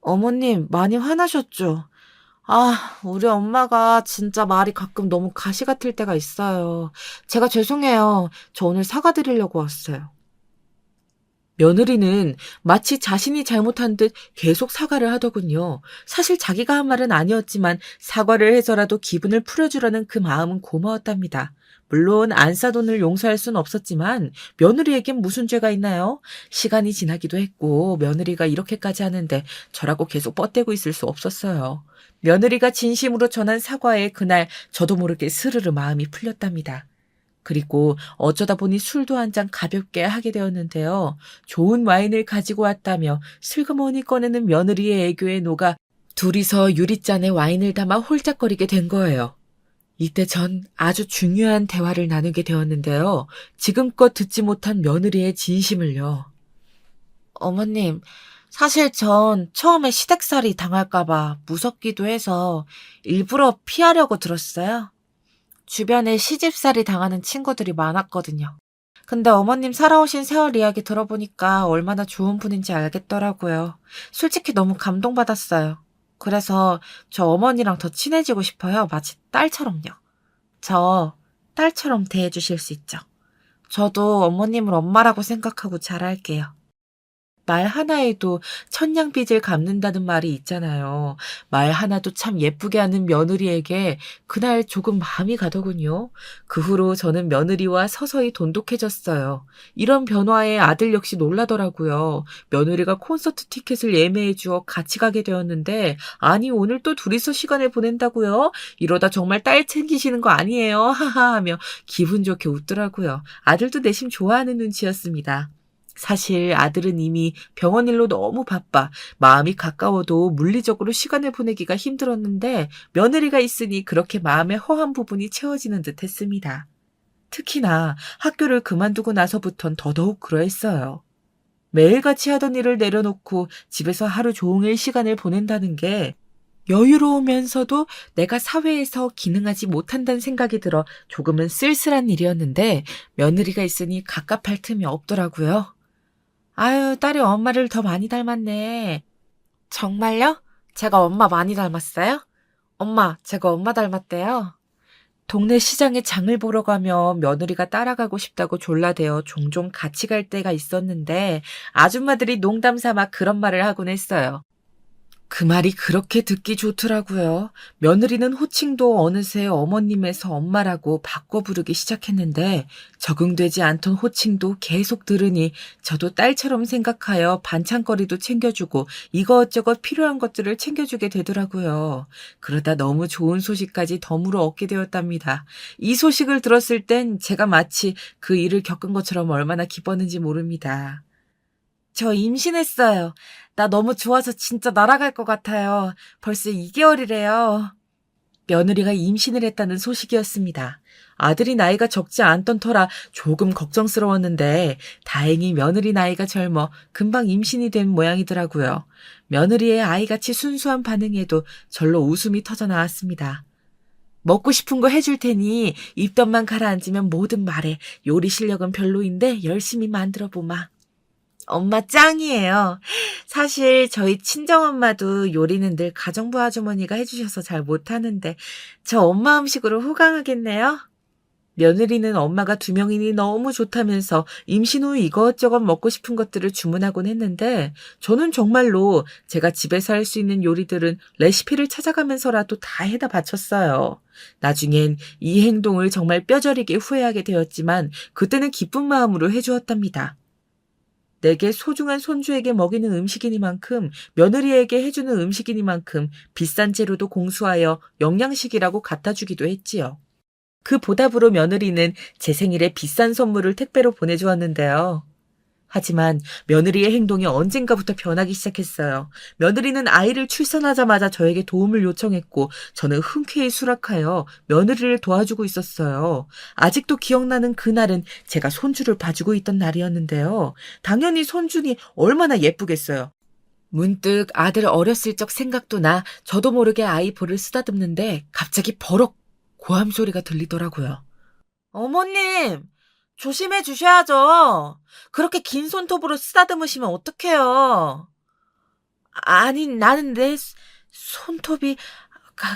어머님 많이 화나셨죠? 우리 엄마가 진짜 말이 가끔 너무 가시 같을 때가 있어요. 제가 죄송해요. 저 오늘 사과드리려고 왔어요. 며느리는 마치 자신이 잘못한 듯 계속 사과를 하더군요. 사실 자기가 한 말은 아니었지만 사과를 해서라도 기분을 풀어주려는 그 마음은 고마웠답니다. 물론 안사돈을 용서할 수는 없었지만 며느리에겐 무슨 죄가 있나요? 시간이 지나기도 했고 며느리가 이렇게까지 하는데 저라고 계속 뻗대고 있을 수 없었어요. 며느리가 진심으로 전한 사과에 그날 저도 모르게 스르르 마음이 풀렸답니다. 그리고 어쩌다 보니 술도 한 잔 가볍게 하게 되었는데요. 좋은 와인을 가지고 왔다며 슬그머니 꺼내는 며느리의 애교에 녹아 둘이서 유리잔에 와인을 담아 홀짝거리게 된 거예요. 이때 전 아주 중요한 대화를 나누게 되었는데요. 지금껏 듣지 못한 며느리의 진심을요. 어머님, 사실 전 처음에 시댁살이 당할까봐 무섭기도 해서 일부러 피하려고 들었어요. 주변에 시집살이 당하는 친구들이 많았거든요. 근데 어머님 살아오신 세월 이야기 들어보니까 얼마나 좋은 분인지 알겠더라고요. 솔직히 너무 감동받았어요. 그래서 저 어머니랑 더 친해지고 싶어요. 마치 딸처럼요. 저 딸처럼 대해주실 수 있죠. 저도 어머님을 엄마라고 생각하고 잘할게요. 말 하나에도 천냥빚을 갚는다는 말이 있잖아요. 말 하나도 참 예쁘게 하는 며느리에게 그날 조금 마음이 가더군요. 그 후로 저는 며느리와 서서히 돈독해졌어요. 이런 변화에 아들 역시 놀라더라고요. 며느리가 콘서트 티켓을 예매해 주어 같이 가게 되었는데 아니 오늘 또 둘이서 시간을 보낸다고요? 이러다 정말 딸 챙기시는 거 아니에요? 하하 하며 기분 좋게 웃더라고요. 아들도 내심 좋아하는 눈치였습니다. 사실 아들은 이미 병원 일로 너무 바빠 마음이 가까워도 물리적으로 시간을 보내기가 힘들었는데 며느리가 있으니 그렇게 마음의 허한 부분이 채워지는 듯 했습니다. 특히나 학교를 그만두고 나서부턴 더더욱 그러했어요. 매일같이 하던 일을 내려놓고 집에서 하루 종일 시간을 보낸다는 게 여유로우면서도 내가 사회에서 기능하지 못한다는 생각이 들어 조금은 쓸쓸한 일이었는데 며느리가 있으니 갑갑할 틈이 없더라고요. 아유, 딸이 엄마를 더 많이 닮았네. 정말요? 제가 엄마 많이 닮았어요? 엄마, 제가 엄마 닮았대요. 동네 시장에 장을 보러 가며 며느리가 따라가고 싶다고 졸라대어 종종 같이 갈 때가 있었는데 아줌마들이 농담 삼아 그런 말을 하곤 했어요. 그 말이 그렇게 듣기 좋더라고요. 며느리는 호칭도 어느새 어머님에서 엄마라고 바꿔 부르기 시작했는데 적응되지 않던 호칭도 계속 들으니 저도 딸처럼 생각하여 반찬거리도 챙겨주고 이것저것 필요한 것들을 챙겨주게 되더라고요. 그러다 너무 좋은 소식까지 덤으로 얻게 되었답니다. 이 소식을 들었을 땐 제가 마치 그 일을 겪은 것처럼 얼마나 기뻤는지 모릅니다. 저 임신했어요. 나 너무 좋아서 진짜 날아갈 것 같아요. 벌써 2개월이래요. 며느리가 임신을 했다는 소식이었습니다. 아들이 나이가 적지 않던 터라 조금 걱정스러웠는데 다행히 며느리 나이가 젊어 금방 임신이 된 모양이더라고요. 며느리의 아이같이 순수한 반응에도 절로 웃음이 터져 나왔습니다. 먹고 싶은 거 해줄 테니 입덧만 가라앉으면 뭐든 말해. 요리 실력은 별로인데 열심히 만들어 보마. 엄마 짱이에요. 사실 저희 친정엄마도 요리는 늘 가정부 아주머니가 해주셔서 잘 못하는데 저 엄마 음식으로 호강하겠네요. 며느리는 엄마가 2명이니 너무 좋다면서 임신 후 이것저것 먹고 싶은 것들을 주문하곤 했는데 저는 정말로 제가 집에서 할 수 있는 요리들은 레시피를 찾아가면서라도 다 해다 바쳤어요. 나중엔 이 행동을 정말 뼈저리게 후회하게 되었지만 그때는 기쁜 마음으로 해주었답니다. 내게 소중한 손주에게 먹이는 음식이니만큼 며느리에게 해주는 음식이니만큼 비싼 재료도 공수하여 영양식이라고 갖다 주기도 했지요. 그 보답으로 며느리는 제 생일에 비싼 선물을 택배로 보내주었는데요. 하지만 며느리의 행동이 언젠가부터 변하기 시작했어요. 며느리는 아이를 출산하자마자 저에게 도움을 요청했고 저는 흔쾌히 수락하여 며느리를 도와주고 있었어요. 아직도 기억나는 그날은 제가 손주를 봐주고 있던 날이었는데요. 당연히 손주니 얼마나 예쁘겠어요. 문득 아들 어렸을 적 생각도 나 저도 모르게 아이 볼을 쓰다듬는데 갑자기 버럭 고함 소리가 들리더라고요. 어머님! 조심해 주셔야죠. 그렇게 긴 손톱으로 쓰다듬으시면 어떡해요. 아니, 나는 내 손톱이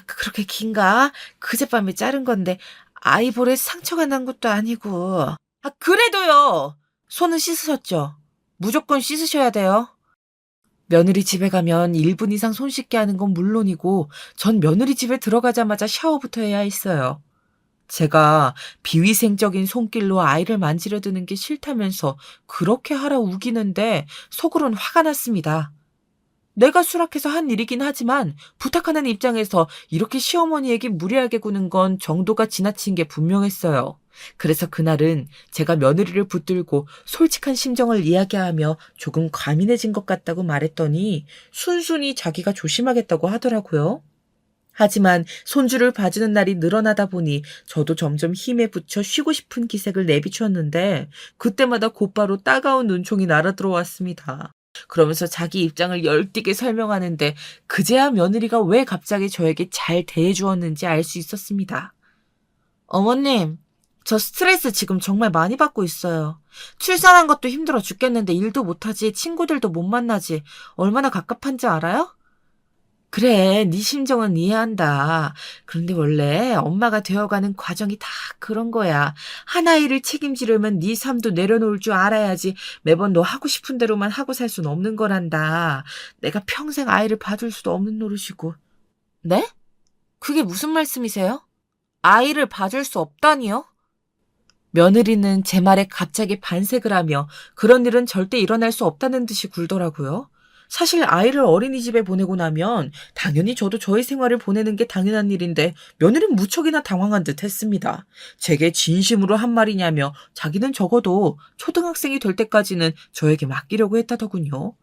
그렇게 긴가? 그젯밤에 자른 건데 아이 볼에 상처가 난 것도 아니고. 그래도요. 손은 씻으셨죠? 무조건 씻으셔야 돼요. 며느리 집에 가면 1분 이상 손 씻게 하는 건 물론이고 전 며느리 집에 들어가자마자 샤워부터 해야 했어요. 제가 비위생적인 손길로 아이를 만지려 드는 게 싫다면서 그렇게 하라 우기는데 속으론 화가 났습니다. 내가 수락해서 한 일이긴 하지만 부탁하는 입장에서 이렇게 시어머니에게 무리하게 구는 건 정도가 지나친 게 분명했어요. 그래서 그날은 제가 며느리를 붙들고 솔직한 심정을 이야기하며 조금 과민해진 것 같다고 말했더니 순순히 자기가 조심하겠다고 하더라고요. 하지만 손주를 봐주는 날이 늘어나다 보니 저도 점점 힘에 부쳐 쉬고 싶은 기색을 내비추었는데 그때마다 곧바로 따가운 눈총이 날아들어왔습니다. 그러면서 자기 입장을 열띠게 설명하는데 그제야 며느리가 왜 갑자기 저에게 잘 대해주었는지 알 수 있었습니다. 어머님, 저 스트레스 지금 정말 많이 받고 있어요. 출산한 것도 힘들어 죽겠는데 일도 못하지, 친구들도 못 만나지. 얼마나 갑갑한지 알아요? 그래, 네 심정은 이해한다. 그런데 원래 엄마가 되어가는 과정이 다 그런 거야. 한 아이를 책임지려면 네 삶도 내려놓을 줄 알아야지 매번 너 하고 싶은 대로만 하고 살 순 없는 거란다. 내가 평생 아이를 봐줄 수도 없는 노릇이고. 네? 그게 무슨 말씀이세요? 아이를 봐줄 수 없다니요? 며느리는 제 말에 갑자기 반색을 하며 그런 일은 절대 일어날 수 없다는 듯이 굴더라고요. 사실 아이를 어린이집에 보내고 나면 당연히 저도 저의 생활을 보내는 게 당연한 일인데 며느리는 무척이나 당황한 듯 했습니다. 제게 진심으로 한 말이냐며 자기는 적어도 초등학생이 될 때까지는 저에게 맡기려고 했다더군요.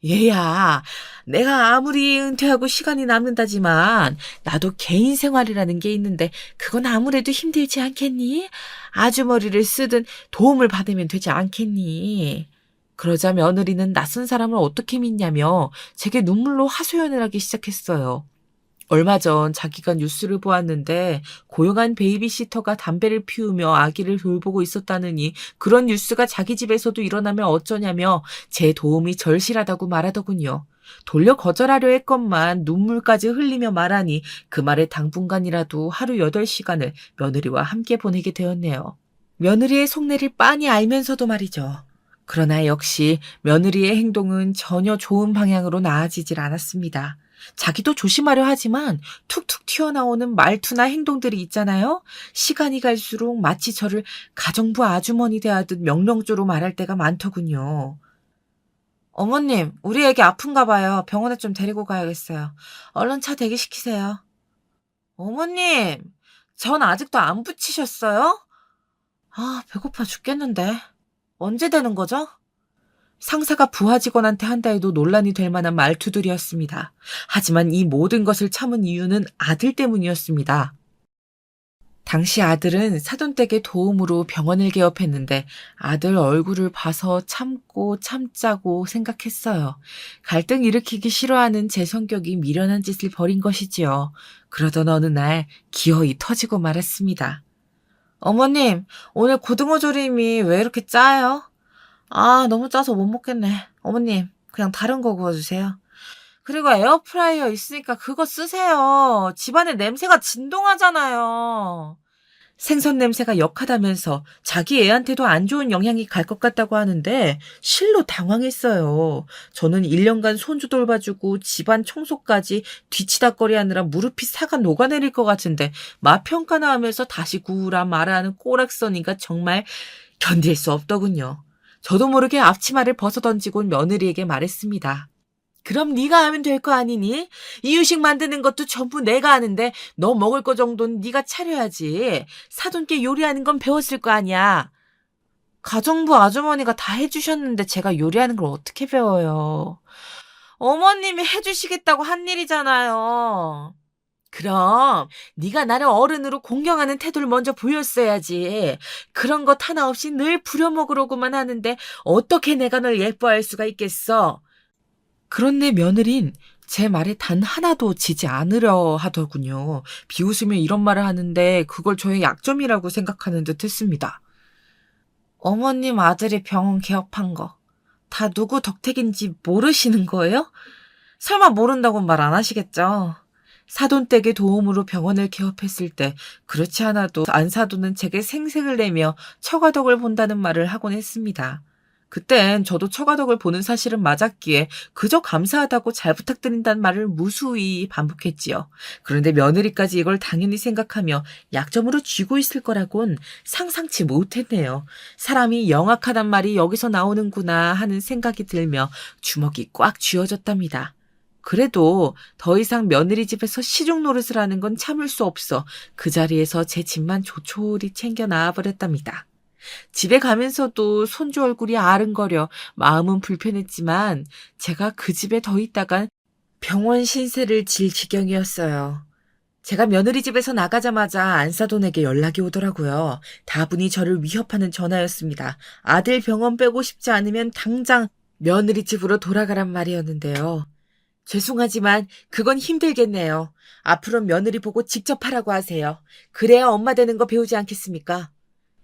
얘야, 내가 아무리 은퇴하고 시간이 남는다지만 나도 개인 생활이라는 게 있는데 그건 아무래도 힘들지 않겠니? 아주머니를 쓰든 도움을 받으면 되지 않겠니? 그러자 며느리는 낯선 사람을 어떻게 믿냐며 제게 눈물로 하소연을 하기 시작했어요. 얼마 전 자기가 뉴스를 보았는데 고용한 베이비시터가 담배를 피우며 아기를 돌보고 있었다느니 그런 뉴스가 자기 집에서도 일어나면 어쩌냐며 제 도움이 절실하다고 말하더군요. 돌려 거절하려 했건만 눈물까지 흘리며 말하니 그 말에 당분간이라도 하루 8시간을 며느리와 함께 보내게 되었네요. 며느리의 속내를 빤히 알면서도 말이죠. 그러나 역시 며느리의 행동은 전혀 좋은 방향으로 나아지질 않았습니다. 자기도 조심하려 하지만 툭툭 튀어나오는 말투나 행동들이 있잖아요. 시간이 갈수록 마치 저를 가정부 아주머니 대하듯 명령조로 말할 때가 많더군요. 어머님, 우리 애기 아픈가 봐요. 병원에 좀 데리고 가야겠어요. 얼른 차 대기시키세요. 어머님, 전 아직도 안 붙이셨어요? 아, 배고파 죽겠는데. 언제 되는 거죠? 상사가 부하 직원한테 한다 해도 논란이 될 만한 말투들이었습니다. 하지만 이 모든 것을 참은 이유는 아들 때문이었습니다. 당시 아들은 사돈댁의 도움으로 병원을 개업했는데 아들 얼굴을 봐서 참고 참자고 생각했어요. 갈등 일으키기 싫어하는 제 성격이 미련한 짓을 벌인 것이지요. 그러던 어느 날 기어이 터지고 말았습니다. 어머님, 오늘 고등어 조림이 왜 이렇게 짜요? 아, 너무 짜서 못 먹겠네. 어머님, 그냥 다른 거 구워주세요. 그리고 에어프라이어 있으니까 그거 쓰세요. 집안에 냄새가 진동하잖아요. 생선 냄새가 역하다면서 자기 애한테도 안 좋은 영향이 갈 것 같다고 하는데 실로 당황했어요. 저는 1년간 손주 돌봐주고 집안 청소까지 뒤치다꺼리 하느라 무릎이 사가 녹아내릴 것 같은데 맛 평가나 하면서 다시 구우라 말하는 꼬락서니가 정말 견딜 수 없더군요. 저도 모르게 앞치마를 벗어던지고 며느리에게 말했습니다. 그럼 네가 하면 될 거 아니니? 이유식 만드는 것도 전부 내가 하는데 너 먹을 거 정도는 네가 차려야지. 사돈께 요리하는 건 배웠을 거 아니야. 가정부 아주머니가 다 해주셨는데 제가 요리하는 걸 어떻게 배워요? 어머님이 해주시겠다고 한 일이잖아요. 그럼 네가 나를 어른으로 공경하는 태도를 먼저 보였어야지. 그런 것 하나 없이 늘 부려먹으려고만 하는데 어떻게 내가 널 예뻐할 수가 있겠어? 그런데 며느린 제 말에 단 하나도 지지 않으려 하더군요. 비웃으며 이런 말을 하는데 그걸 저의 약점이라고 생각하는 듯 했습니다. 어머님 아들이 병원 개업한 거 다 누구 덕택인지 모르시는 거예요? 설마 모른다고 말 안 하시겠죠? 사돈댁의 도움으로 병원을 개업했을 때 그렇지 않아도 안사돈은 제게 생색을 내며 처가덕을 본다는 말을 하곤 했습니다. 그땐 저도 처가덕을 보는 사실은 맞았기에 그저 감사하다고 잘 부탁드린다는 말을 무수히 반복했지요. 그런데 며느리까지 이걸 당연히 생각하며 약점으로 쥐고 있을 거라곤 상상치 못했네요. 사람이 영악하단 말이 여기서 나오는구나 하는 생각이 들며 주먹이 꽉 쥐어졌답니다. 그래도 더 이상 며느리 집에서 시중 노릇을 하는 건 참을 수 없어 그 자리에서 제 집만 조촐히 챙겨 나와버렸답니다. 집에 가면서도 손주 얼굴이 아른거려 마음은 불편했지만 제가 그 집에 더 있다간 병원 신세를 질 지경이었어요. 제가 며느리 집에서 나가자마자 안사돈에게 연락이 오더라고요. 다분히 저를 위협하는 전화였습니다. 아들 병원 빼고 싶지 않으면 당장 며느리 집으로 돌아가란 말이었는데요. 죄송하지만 그건 힘들겠네요. 앞으로 며느리 보고 직접 하라고 하세요. 그래야 엄마 되는 거 배우지 않겠습니까?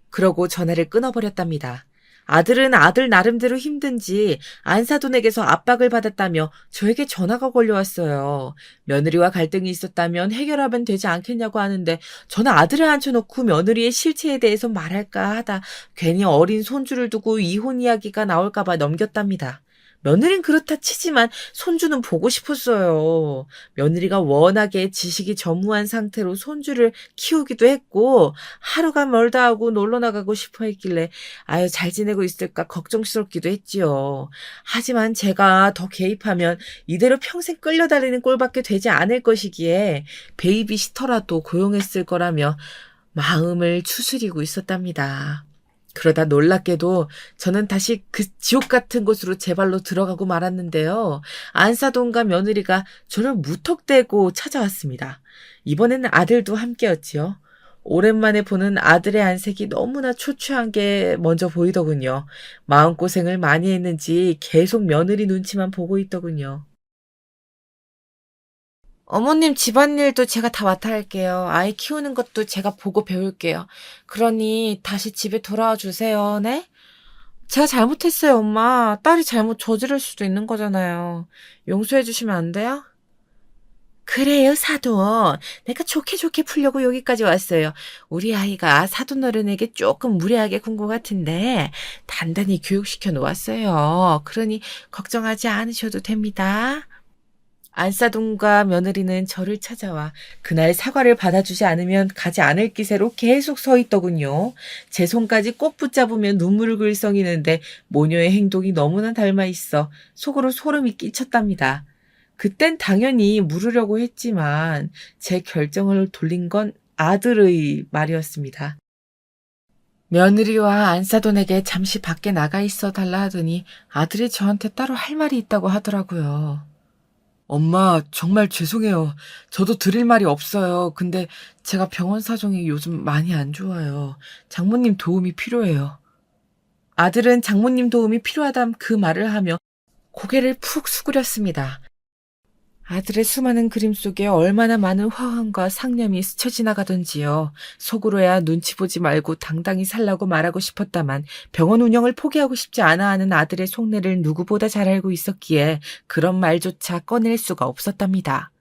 그러고 전화를 끊어버렸답니다. 아들은 아들 나름대로 힘든지 안사돈에게서 압박을 받았다며 저에게 전화가 걸려왔어요. 며느리와 갈등이 있었다면 해결하면 되지 않겠냐고 하는데 저는 아들을 앉혀놓고 며느리의 실체에 대해서 말할까 하다 괜히 어린 손주를 두고 이혼 이야기가 나올까봐 넘겼답니다. 며느리는 그렇다 치지만 손주는 보고 싶었어요. 며느리가 워낙에 지식이 전무한 상태로 손주를 키우기도 했고 하루가 멀다 하고 놀러 나가고 싶어 했길래 아유 잘 지내고 있을까 걱정스럽기도 했지요. 하지만 제가 더 개입하면 이대로 평생 끌려다니는 꼴밖에 되지 않을 것이기에 베이비시터라도 고용했을 거라며 마음을 추스리고 있었답니다. 그러다 놀랍게도 저는 다시 그 지옥 같은 곳으로 제 발로 들어가고 말았는데요. 안사돈과 며느리가 저를 무턱대고 찾아왔습니다. 이번에는 아들도 함께였지요. 오랜만에 보는 아들의 안색이 너무나 초췌한 게 먼저 보이더군요. 마음고생을 많이 했는지 계속 며느리 눈치만 보고 있더군요. 어머님 집안일도 제가 다 맡아 할게요. 아이 키우는 것도 제가 보고 배울게요. 그러니 다시 집에 돌아와 주세요. 네? 제가 잘못했어요, 엄마. 딸이 잘못 저지를 수도 있는 거잖아요. 용서해 주시면 안 돼요? 그래요, 사돈. 내가 좋게 좋게 풀려고 여기까지 왔어요. 우리 아이가 사돈 어른에게 조금 무례하게 군 것 같은데 단단히 교육시켜 놓았어요. 그러니 걱정하지 않으셔도 됩니다. 안사돈과 며느리는 저를 찾아와 그날 사과를 받아주지 않으면 가지 않을 기세로 계속 서 있더군요. 제 손까지 꼭 붙잡으면 눈물을 글썽이는데 모녀의 행동이 너무나 닮아 있어 속으로 소름이 끼쳤답니다. 그땐 당연히 물으려고 했지만 제 결정을 돌린 건 아들의 말이었습니다. 며느리와 안사돈에게 잠시 밖에 나가 있어 달라 하더니 아들이 저한테 따로 할 말이 있다고 하더라고요. 엄마, 정말 죄송해요. 저도 드릴 말이 없어요. 근데 제가 병원 사정이 요즘 많이 안 좋아요. 장모님 도움이 필요해요. 아들은 장모님 도움이 필요하다는 그 말을 하며 고개를 푹 수그렸습니다. 아들의 수많은 그림 속에 얼마나 많은 화환과 상념이 스쳐 지나가던지요. 속으로야 눈치 보지 말고 당당히 살라고 말하고 싶었다만 병원 운영을 포기하고 싶지 않아 하는 아들의 속내를 누구보다 잘 알고 있었기에 그런 말조차 꺼낼 수가 없었답니다.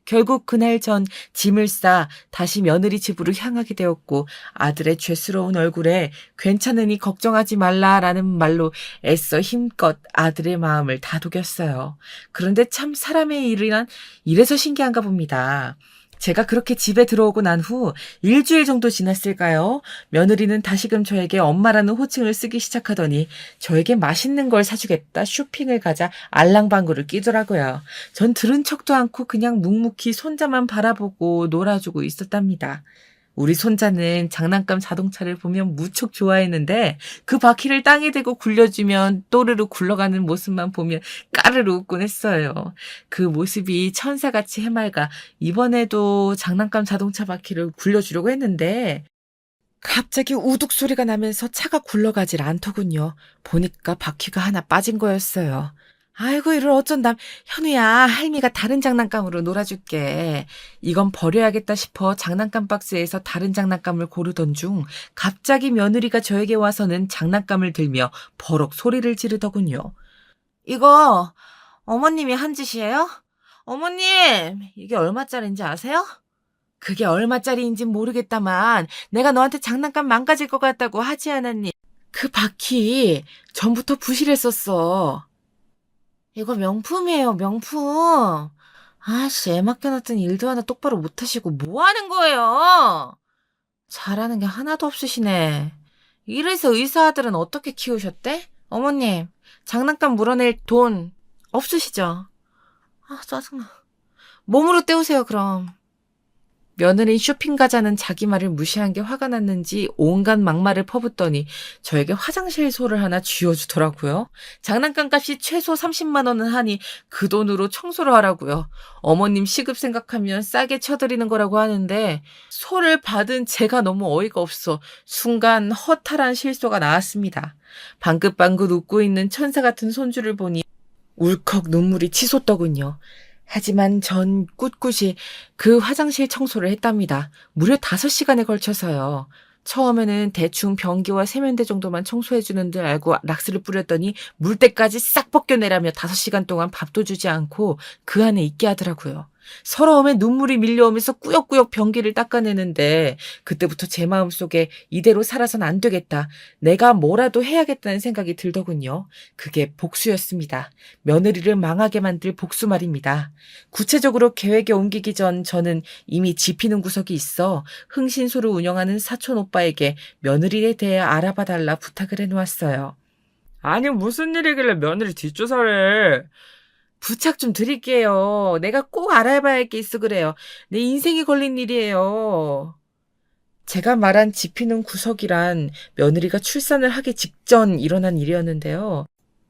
결국 그날 전 짐을 싸 다시 며느리 집으로 향하게 되었고 아들의 죄스러운 얼굴에 괜찮으니 걱정하지 말라라는 말로 애써 힘껏 아들의 마음을 다독였어요. 그런데 참 사람의 일이란 이래서 신기한가 봅니다. 제가 그렇게 집에 들어오고 난 후 일주일 정도 지났을까요? 며느리는 다시금 저에게 엄마라는 호칭을 쓰기 시작하더니 저에게 맛있는 걸 사주겠다, 쇼핑을 가자 알랑방구를 끼더라고요. 전 들은 척도 않고 그냥 묵묵히 손자만 바라보고 놀아주고 있었답니다. 우리 손자는 장난감 자동차를 보면 무척 좋아했는데 그 바퀴를 땅에 대고 굴려주면 또르르 굴러가는 모습만 보면 까르르 웃곤 했어요. 그 모습이 천사같이 해맑아 이번에도 장난감 자동차 바퀴를 굴려주려고 했는데 갑자기 우둑 소리가 나면서 차가 굴러가질 않더군요. 보니까 바퀴가 하나 빠진 거였어요. 아이고 이를 어쩐담. 현우야 할미가 다른 장난감으로 놀아줄게. 이건 버려야겠다 싶어 장난감 박스에서 다른 장난감을 고르던 중 갑자기 며느리가 저에게 와서는 장난감을 들며 버럭 소리를 지르더군요. 이거 어머님이 한 짓이에요? 어머님 이게 얼마짜리인지 아세요? 그게 얼마짜리인진 모르겠다만 내가 너한테 장난감 망가질 것 같다고 하지 않았니? 그 바퀴 전부터 부실했었어. 이거 명품이에요, 명품. 아씨, 애 맡겨놨더니 일도 하나 똑바로 못하시고 뭐 하는 거예요? 잘하는 게 하나도 없으시네. 이래서 의사 아들은 어떻게 키우셨대? 어머님, 장난감 물어낼 돈 없으시죠? 아, 짜증나. 몸으로 때우세요, 그럼. 며느리 쇼핑 가자는 자기 말을 무시한 게 화가 났는지 온갖 막말을 퍼붓더니 저에게 화장실 소를 하나 쥐어주더라고요. 장난감 값이 최소 30만 원은 하니 그 돈으로 청소를 하라고요. 어머님 시급 생각하면 싸게 쳐드리는 거라고 하는데 소를 받은 제가 너무 어이가 없어 순간 허탈한 실소가 나왔습니다. 방긋방긋 웃고 있는 천사 같은 손주를 보니 울컥 눈물이 치솟더군요. 하지만 전 꿋꿋이 그 화장실 청소를 했답니다. 무려 5시간에 걸쳐서요. 처음에는 대충 변기와 세면대 정도만 청소해주는 줄 알고 락스를 뿌렸더니 물때까지 싹 벗겨내라며 5시간 동안 밥도 주지 않고 그 안에 있게 하더라고요. 서러움에 눈물이 밀려오면서 꾸역꾸역 변기를 닦아내는데 그때부터 제 마음속에 이대로 살아선 안 되겠다. 내가 뭐라도 해야겠다는 생각이 들더군요. 그게 복수였습니다. 며느리를 망하게 만들 복수 말입니다. 구체적으로 계획에 옮기기 전 저는 이미 짚이는 구석이 있어 흥신소를 운영하는 사촌 오빠에게 며느리에 대해 알아봐 달라 부탁을 해놓았어요. 아니, 무슨 일이길래 며느리 뒷조사를 해? 부탁 좀 드릴게요. 내가 꼭 알아봐야 할 게 있어 그래요. 내 인생이 걸린 일이에요. 제가 말한 짚이는 구석이란 며느리가 출산을 하기 직전 일어난 일이었는데요.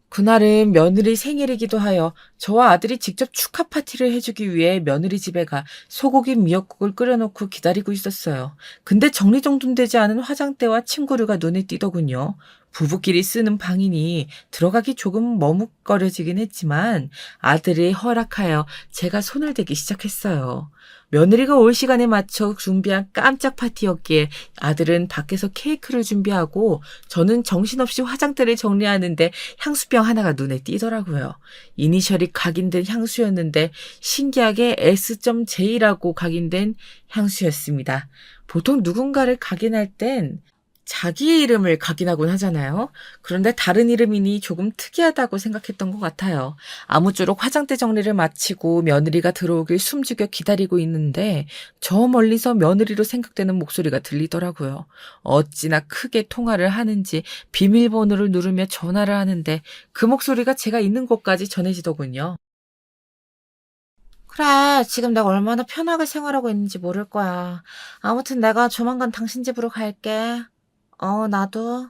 그날은 며느리 생일이기도 하여 저와 아들이 직접 축하 파티를 해주기 위해 며느리 집에 가 소고기 미역국을 끓여놓고 기다리고 있었어요. 근데 정리정돈되지 않은 화장대와 침구류가 눈에 띄더군요. 부부끼리 쓰는 방이니 들어가기 조금 머뭇거려지긴 했지만 아들이 허락하여 제가 손을 대기 시작했어요. 며느리가 올 시간에 맞춰 준비한 깜짝 파티였기에 아들은 밖에서 케이크를 준비하고 저는 정신없이 화장대를 정리하는데 향수병 하나가 눈에 띄더라고요. 이니셜이 각인된 향수였는데 신기하게 S.J라고 각인된 향수였습니다. 보통 누군가를 각인할 땐 자기의 이름을 각인하곤 하잖아요. 그런데 다른 이름이니 조금 특이하다고 생각했던 것 같아요. 아무쪼록 화장대 정리를 마치고 며느리가 들어오길 숨죽여 기다리고 있는데 저 멀리서 며느리로 생각되는 목소리가 들리더라고요. 어찌나 크게 통화를 하는지 비밀번호를 누르며 전화를 하는데 그 목소리가 제가 있는 곳까지 전해지더군요. 그래, 지금 내가 얼마나 편하게 생활하고 있는지 모를 거야. 아무튼 내가 조만간 당신 집으로 갈게. 나도.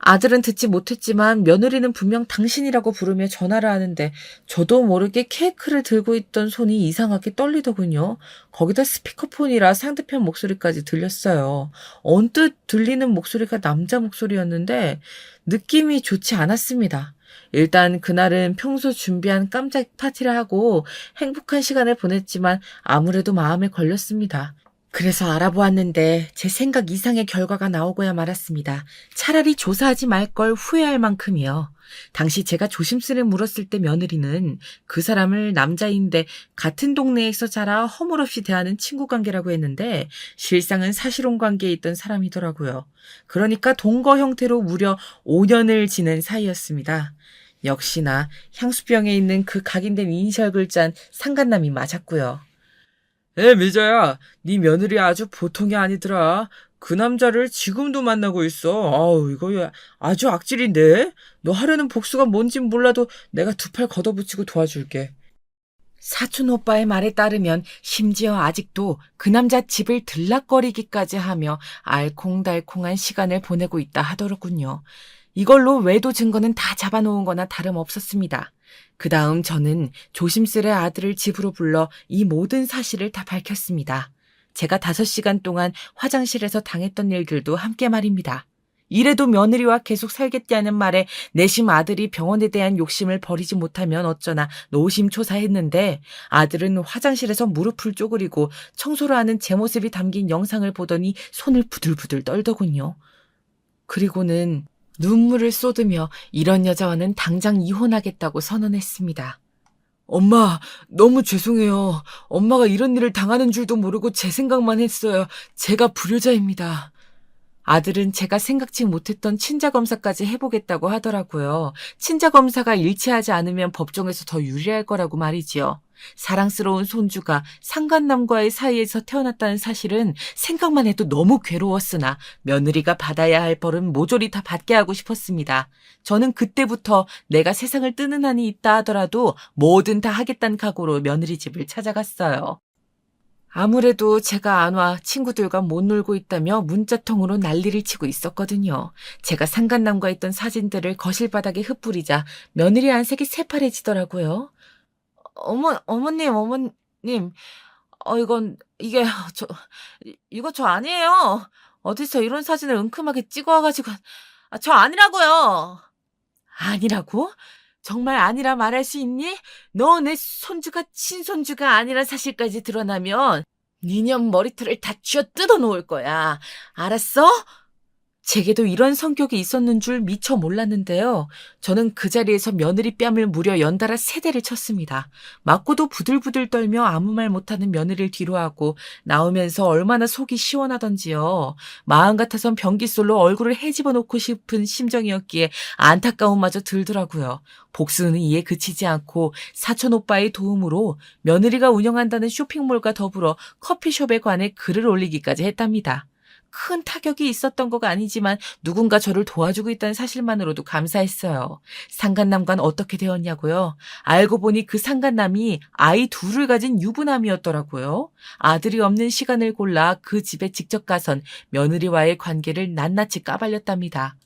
아들은 듣지 못했지만 며느리는 분명 당신이라고 부르며 전화를 하는데 저도 모르게 케이크를 들고 있던 손이 이상하게 떨리더군요. 거기다 스피커폰이라 상대편 목소리까지 들렸어요. 언뜻 들리는 목소리가 남자 목소리였는데 느낌이 좋지 않았습니다. 일단 그날은 평소 준비한 깜짝 파티를 하고 행복한 시간을 보냈지만 아무래도 마음에 걸렸습니다. 그래서 알아보았는데 제 생각 이상의 결과가 나오고야 말았습니다. 차라리 조사하지 말 걸 후회할 만큼이요. 당시 제가 조심스레 물었을 때 며느리는 그 사람을 남자인데 같은 동네에서 자라 허물없이 대하는 친구 관계라고 했는데 실상은 사실혼 관계에 있던 사람이더라고요. 그러니까 동거 형태로 무려 5년을 지낸 사이였습니다. 역시나 향수병에 있는 그 각인된 이니셜 글자는 상간남이 맞았고요. 미자야, 네 며느리 아주 보통이 아니더라. 그 남자를 지금도 만나고 있어. 아우, 이거 아주 악질인데? 너 하려는 복수가 뭔진 몰라도 내가 두 팔 걷어붙이고 도와줄게. 사촌 오빠의 말에 따르면 심지어 아직도 그 남자 집을 들락거리기까지 하며 알콩달콩한 시간을 보내고 있다 하더군요. 이걸로 외도 증거는 다 잡아놓은 거나 다름없었습니다. 그 다음 저는 조심스레 아들을 집으로 불러 이 모든 사실을 다 밝혔습니다. 제가 5시간 동안 화장실에서 당했던 일들도 함께 말입니다. 이래도 며느리와 계속 살겠다는 말에 내심 아들이 병원에 대한 욕심을 버리지 못하면 어쩌나 노심초사했는데 아들은 화장실에서 무릎을 쪼그리고 청소를 하는 제 모습이 담긴 영상을 보더니 손을 부들부들 떨더군요. 그리고는 눈물을 쏟으며 이런 여자와는 당장 이혼하겠다고 선언했습니다. 엄마, 너무 죄송해요. 엄마가 이런 일을 당하는 줄도 모르고 제 생각만 했어요. 제가 불효자입니다. 아들은 제가 생각지 못했던 친자검사까지 해보겠다고 하더라고요. 친자검사가 일치하지 않으면 법정에서 더 유리할 거라고 말이지요. 사랑스러운 손주가 상간남과의 사이에서 태어났다는 사실은 생각만 해도 너무 괴로웠으나 며느리가 받아야 할 벌은 모조리 다 받게 하고 싶었습니다. 저는 그때부터 내가 세상을 뜨는 한이 있다 하더라도 뭐든 다 하겠다는 각오로 며느리 집을 찾아갔어요. 아무래도 제가 안 와 친구들과 못 놀고 있다며 문자통으로 난리를 치고 있었거든요. 제가 상간남과 있던 사진들을 거실 바닥에 흩뿌리자 며느리 안색이 새파래지더라고요. 어머님, 이거 저 아니에요. 어디서 이런 사진을 은큼하게 찍어와가지고, 저 아니라고요. 아니라고? 정말 아니라 말할 수 있니? 너 내 손주가 친손주가 아니란 사실까지 드러나면 니년 머리털을 다 쥐어 뜯어 놓을 거야. 알았어? 제게도 이런 성격이 있었는 줄 미처 몰랐는데요. 저는 그 자리에서 며느리 뺨을 무려 연달아 3대를 쳤습니다. 맞고도 부들부들 떨며 아무 말 못하는 며느리를 뒤로하고 나오면서 얼마나 속이 시원하던지요. 마음 같아선 변기솔로 얼굴을 헤집어 놓고 싶은 심정이었기에 안타까움마저 들더라고요. 복수는 이에 그치지 않고 사촌 오빠의 도움으로 며느리가 운영한다는 쇼핑몰과 더불어 커피숍에 관해 글을 올리기까지 했답니다. 큰 타격이 있었던 것 아니지만 누군가 저를 도와주고 있다는 사실만으로도 감사했어요. 상간남과는 어떻게 되었냐고요? 알고 보니 그 상간남이 아이 2을 가진 유부남이었더라고요. 아들이 없는 시간을 골라 그 집에 직접 가선 며느리와의 관계를 낱낱이 까발렸답니다.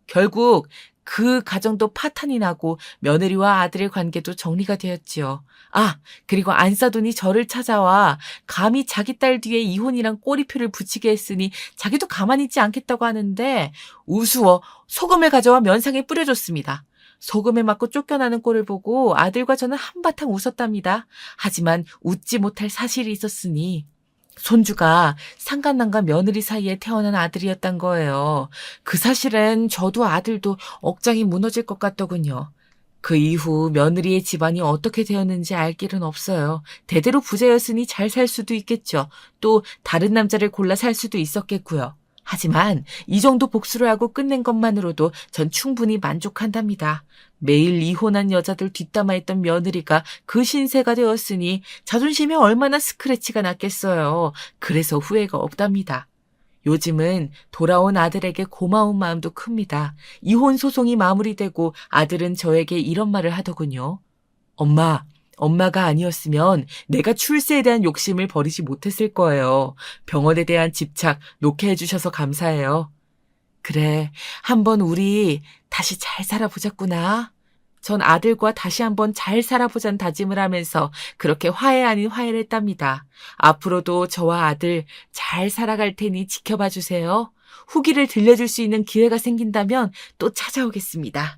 결국 그 가정도 파탄이 나고 며느리와 아들의 관계도 정리가 되었지요. 그리고 안사돈이 저를 찾아와 감히 자기 딸 뒤에 이혼이란 꼬리표를 붙이게 했으니 자기도 가만히 있지 않겠다고 하는데 우스워 소금을 가져와 면상에 뿌려줬습니다. 소금에 맞고 쫓겨나는 꼴을 보고 아들과 저는 한바탕 웃었답니다. 하지만 웃지 못할 사실이 있었으니 손주가 상간남과 며느리 사이에 태어난 아들이었단 거예요. 그 사실엔 저도 아들도 억장이 무너질 것 같더군요. 그 이후 며느리의 집안이 어떻게 되었는지 알 길은 없어요. 대대로 부자였으니 잘 살 수도 있겠죠. 또 다른 남자를 골라 살 수도 있었겠고요. 하지만 이 정도 복수를 하고 끝낸 것만으로도 전 충분히 만족한답니다. 매일 이혼한 여자들 뒷담화했던 며느리가 그 신세가 되었으니 자존심에 얼마나 스크래치가 났겠어요. 그래서 후회가 없답니다. 요즘은 돌아온 아들에게 고마운 마음도 큽니다. 이혼 소송이 마무리되고 아들은 저에게 이런 말을 하더군요. 엄마가 아니었으면 내가 출세에 대한 욕심을 버리지 못했을 거예요. 병원에 대한 집착 놓게 해주셔서 감사해요. 그래, 한번 우리 다시 잘 살아보자꾸나. 전 아들과 다시 한번 잘 살아보자는 다짐을 하면서 그렇게 화해 아닌 화해를 했답니다. 앞으로도 저와 아들 잘 살아갈 테니 지켜봐 주세요. 후기를 들려줄 수 있는 기회가 생긴다면 또 찾아오겠습니다.